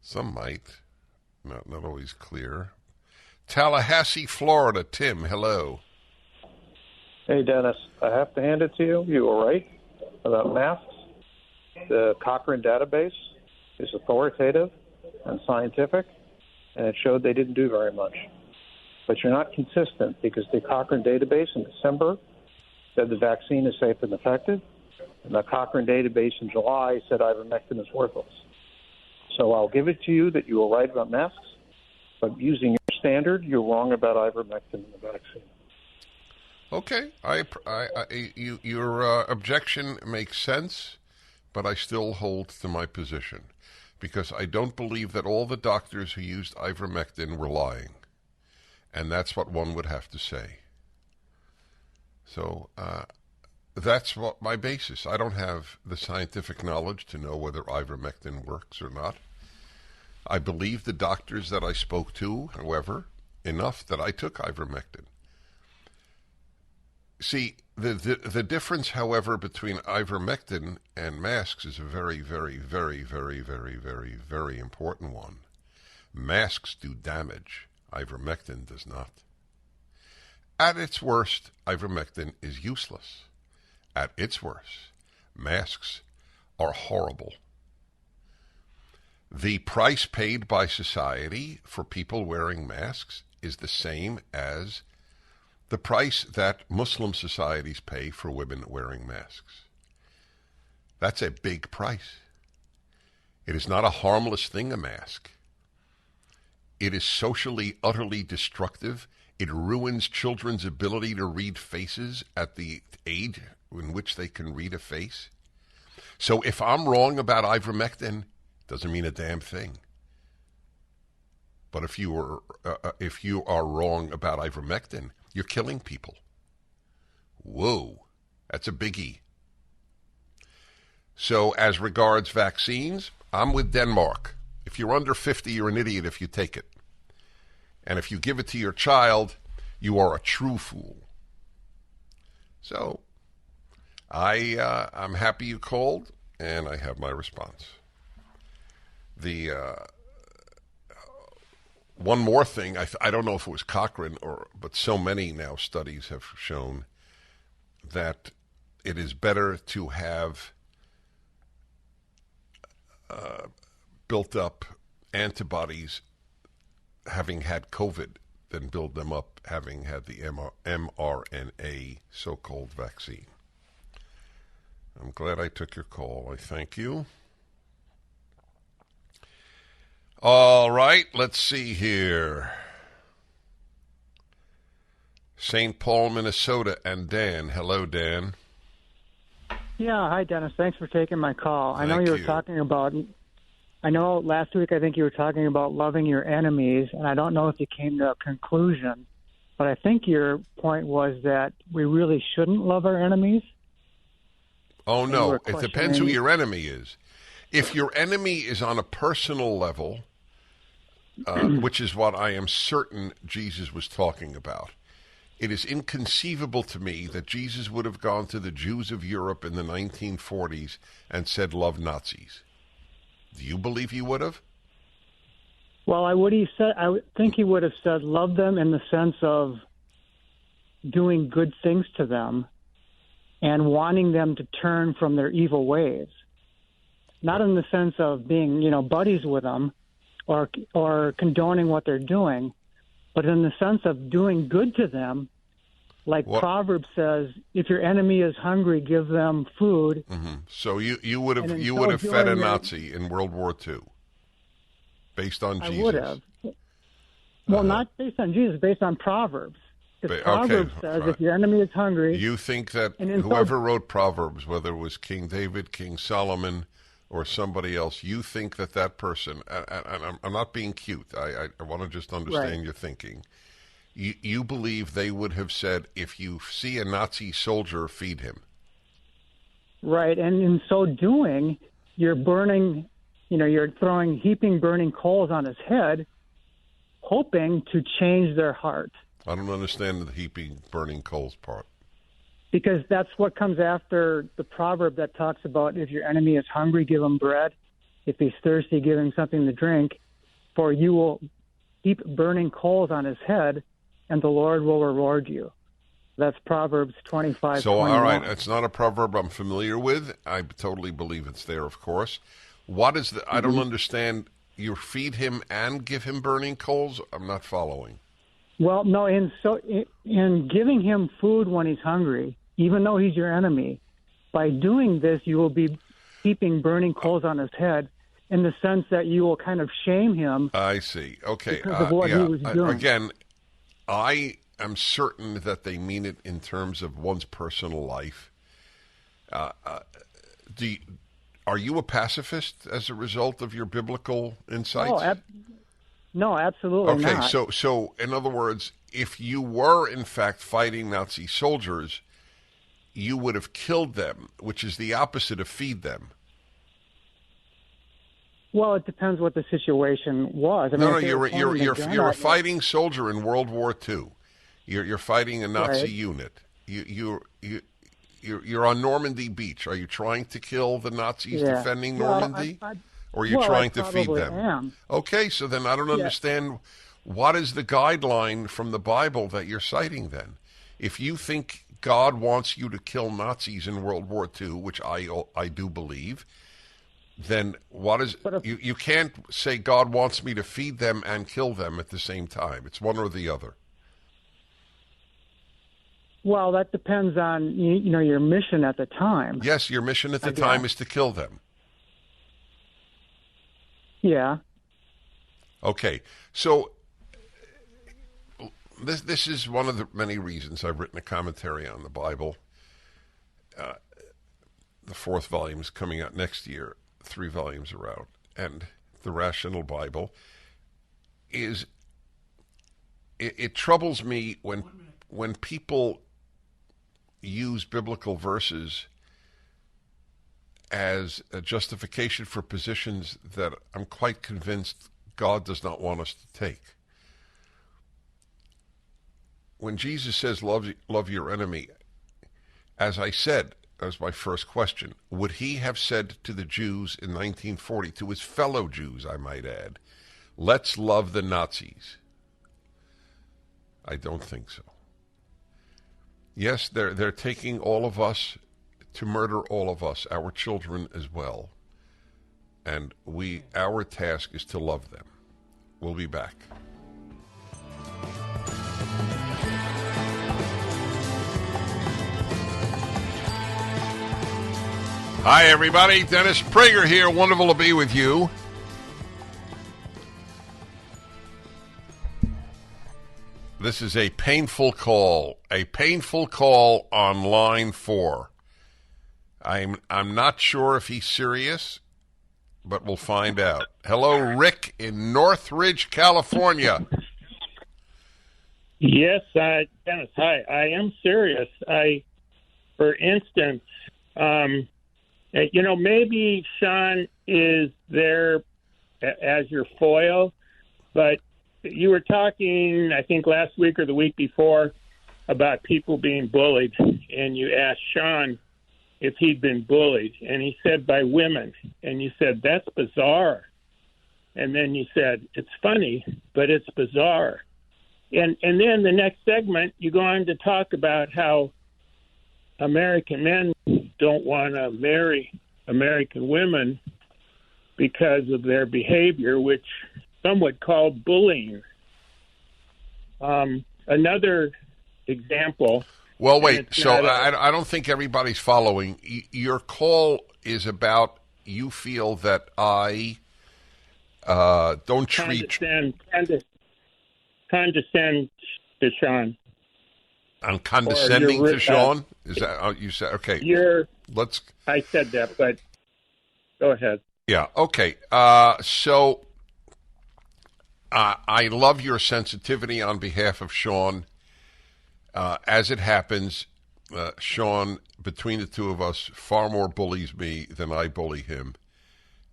Some might. Not always clear. Tallahassee, Florida. Tim, hello. Hey, Dennis. I have to hand it to you. You were right about masks. The Cochrane database is authoritative and scientific, and it showed they didn't do very much. But you're not consistent, because the Cochrane database in December said the vaccine is safe and effective, and the Cochrane database in July said ivermectin is worthless. So I'll give it to you that you were right about masks, but using your standard, you're wrong about ivermectin and the vaccine. Okay, your objection makes sense, but I still hold to my position, because I don't believe that all the doctors who used ivermectin were lying, and that's what one would have to say. So that's what my basis. I don't have the scientific knowledge to know whether ivermectin works or not. I believe the doctors that I spoke to, however, enough that I took ivermectin. See, the difference, however, between ivermectin and masks is a very, very, very, very, very, very, very important one. Masks do damage. Ivermectin does not. At its worst, ivermectin is useless. At its worst, masks are horrible. The price paid by society for people wearing masks is the same as the price that Muslim societies pay for women wearing masks. That's a big price. It is not a harmless thing, a mask. It is socially, utterly destructive. It ruins children's ability to read faces at the age in which they can read a face. So if I'm wrong about ivermectin, doesn't mean a damn thing. But if you are wrong about ivermectin, you're killing people. Whoa, that's a biggie. So as regards vaccines, I'm with Denmark. If you're under 50, you're an idiot if you take it. And if you give it to your child, you are a true fool. So, I'm happy you called, and I have my response. The one more thing, I don't know if it was Cochrane but so many now studies have shown that it is better to have built up antibodies having had COVID than build them up having had the mRNA so-called vaccine. I'm glad I took your call. I thank you. All right, let's see here. St. Paul, Minnesota, and Dan. Hello, Dan. Yeah, hi, Dennis. Thanks for taking my call. I know Thank you were you. talking about, I know last week I think you were talking about loving your enemies, and I don't know if you came to a conclusion, but I think your point was that we really shouldn't love our enemies. Oh, And no. you were It depends who questioning- your enemy is. If your enemy is on a personal level, which is what I am certain Jesus was talking about, it is inconceivable to me that Jesus would have gone to the Jews of Europe in the 1940s and said, love Nazis. Do you believe he would have? Well, I think he would have said love them in the sense of doing good things to them and wanting them to turn from their evil ways. Not in the sense of being, buddies with them or condoning what they're doing, but in the sense of doing good to them. Like Proverbs says, if your enemy is hungry, give them food. Mm-hmm. So you would have And in you so would have fed a doing, Nazi in World War II, based on I Jesus. would have. Well, not based on Jesus, based on Proverbs. Because Proverbs says right. if your enemy is hungry... You think that and in whoever wrote Proverbs, whether it was King David, King Solomon, or somebody else, you think that person, and I'm not being cute, I want to just understand Right. your thinking. You believe they would have said, if you see a Nazi soldier, feed him. Right, and in so doing, you're burning, you're heaping burning coals on his head, hoping to change their heart. I don't understand the heaping burning coals part. Because that's what comes after the proverb that talks about if your enemy is hungry, give him bread. If he's thirsty, give him something to drink. For you will heap burning coals on his head, and the Lord will reward you. That's Proverbs 25:21. So, all right, it's not a proverb I'm familiar with. I totally believe it's there, of course. What is the? I don't understand. You feed him and give him burning coals? I'm not following. Well, no, in giving him food when he's hungry, even though he's your enemy, by doing this, you will be heaping burning coals on his head, in the sense that you will kind of shame him. I see. Okay. Because of what he was doing. Again, I am certain that they mean it in terms of one's personal life. Are you a pacifist as a result of your biblical insights? No, absolutely okay, not. so in other words, if you were in fact fighting Nazi soldiers, you would have killed them, which is the opposite of feed them. Well, it depends what the situation was. I mean, No, if they were pointing a gun you're a at you- fighting soldier in World War II. You're fighting a Nazi Right. unit. You're on Normandy Beach. Are you trying to kill the Nazis Yeah. defending Well, Normandy? I- or are you well, trying I to feed probably them? am. Okay, so then I don't Yeah. understand what is the guideline from the Bible that you're citing then. If you think God wants you to kill Nazis in World War II, which I do believe, then what is you can't say God wants me to feed them and kill them at the same time. It's one or the other. Well, that depends on your mission at the time. Yes, your mission at the I time guess. is to kill them. Yeah. Okay, so this is one of the many reasons I've written a commentary on the Bible. The fourth volume is coming out next year. 3 volumes are out, and the Rational Bible is. It troubles me when people use biblical verses as a justification for positions that I'm quite convinced God does not want us to take. when Jesus says love your enemy, as I said, as my first question, would he have said to the Jews in 1940, to his fellow Jews, I might add, let's love the Nazis? I don't think so. Yes, they're taking all of us to murder all of us, our children as well. And our task is to love them. We'll be back. Hi, everybody. Dennis Prager here. Wonderful to be with you. This is a painful call on line 4. I'm not sure if he's serious, but we'll find out. Hello, Rick in Northridge, California. Yes, Dennis. Hi, I am serious. For instance, maybe Sean is there as your foil, but you were talking, I think last week or the week before, about people being bullied, and you asked Sean if he'd been bullied, and he said by women, and you said, that's bizarre. And then you said, it's funny, but it's bizarre. And then the next segment, you go on to talk about how American men don't want to marry American women because of their behavior, which some would call bullying. Another example. Well, wait. So I don't think everybody's following. Your call is about you feel that I don't treat... Condescend to Sean. I'm condescending to Sean? Is that you said? Okay. I said that, but go ahead. Yeah. Okay. So I love your sensitivity on behalf of Sean. As it happens, Sean, between the two of us, far more bullies me than I bully him.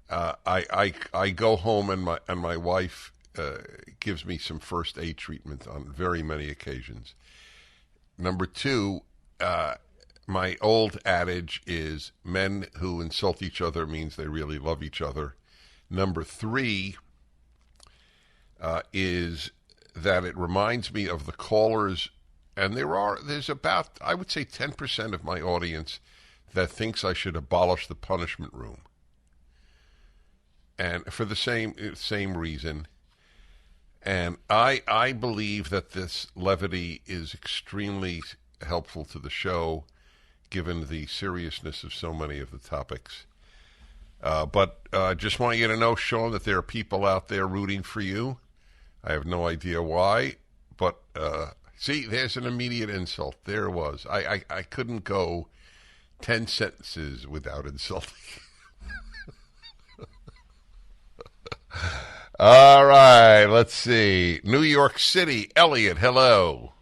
I go home and my wife gives me some first aid treatment on very many occasions. Number 2, my old adage is men who insult each other means they really love each other. Number 3 is that it reminds me of the callers, and there's about, I would say, 10% of my audience that thinks I should abolish the punishment room. And for the same reason. And I believe that this levity is extremely helpful to the show, given the seriousness of so many of the topics. But I just want you to know, Sean, that there are people out there rooting for you. I have no idea why, but see, there's an immediate insult. There it was. I couldn't go 10 sentences without insulting. All right, let's see. New York City, Elliot, hello.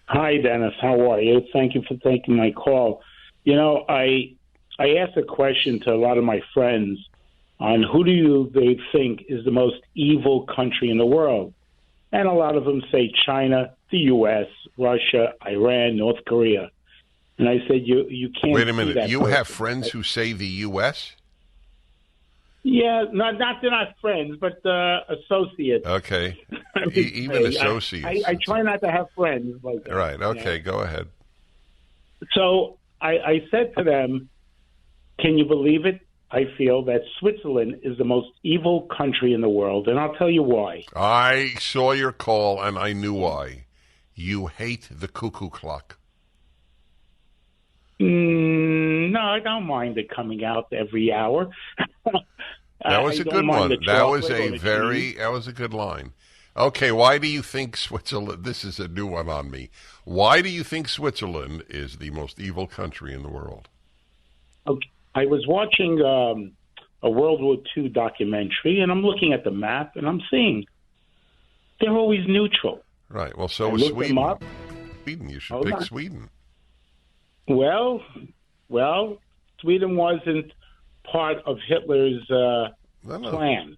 Hi, Dennis. How are you? Thank you for taking my call. You know, I asked a question to a lot of my friends on who they think is the most evil country in the world. And a lot of them say China, the U.S., Russia, Iran, North Korea. And I said, you can't. Wait a minute. You have friends who say the U.S.? Yeah, they're not friends, but associates. Okay. Even associates. I try not to have friends like that. Right, okay, go ahead. So I said to them, can you believe it? I feel that Switzerland is the most evil country in the world, and I'll tell you why. I saw your call, and I knew why. You hate the cuckoo clock. No, I don't mind it coming out every hour. That was a good one. That was a good line. Okay, why do you think Switzerland, this is a new one on me. Why do you think Switzerland is the most evil country in the world? Okay. I was watching a World War II documentary, and I'm looking at the map, and I'm seeing they're always neutral. Right, well, so is Sweden. Sweden, you should pick Sweden. Well, Sweden wasn't part of Hitler's plan.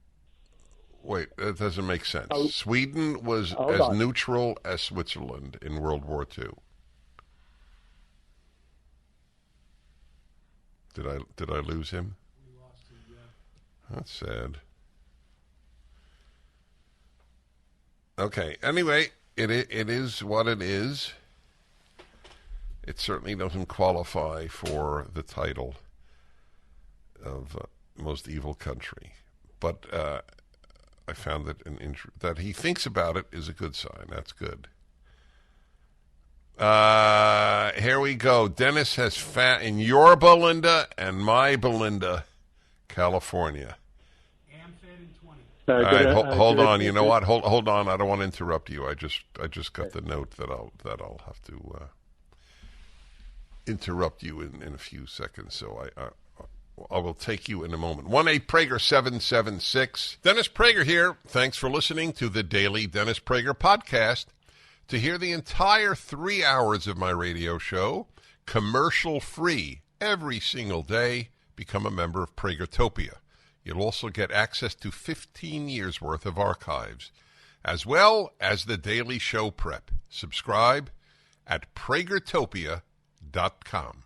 Wait, that doesn't make sense. Sweden was Hold as on. neutral as Switzerland in World War II. Did I lose him? That's sad. Okay. Anyway, it is what it is. It certainly doesn't qualify for the title of most evil country, but I found that that he thinks about it is a good sign. That's good. Here we go. Dennis has in your Belinda and my Belinda, California. All right, hold on. You know what? Hold on. I don't want to interrupt you. I just got the note that I'll have to interrupt you in a few seconds. So I will take you in a moment. 1-8-Prager-776. Dennis Prager here. Thanks for listening to the Daily Dennis Prager Podcast. To hear the entire 3 hours of my radio show, commercial-free, every single day, become a member of Pragertopia. You'll also get access to 15 years' worth of archives, as well as the daily show prep. Subscribe at Pragertopia.com.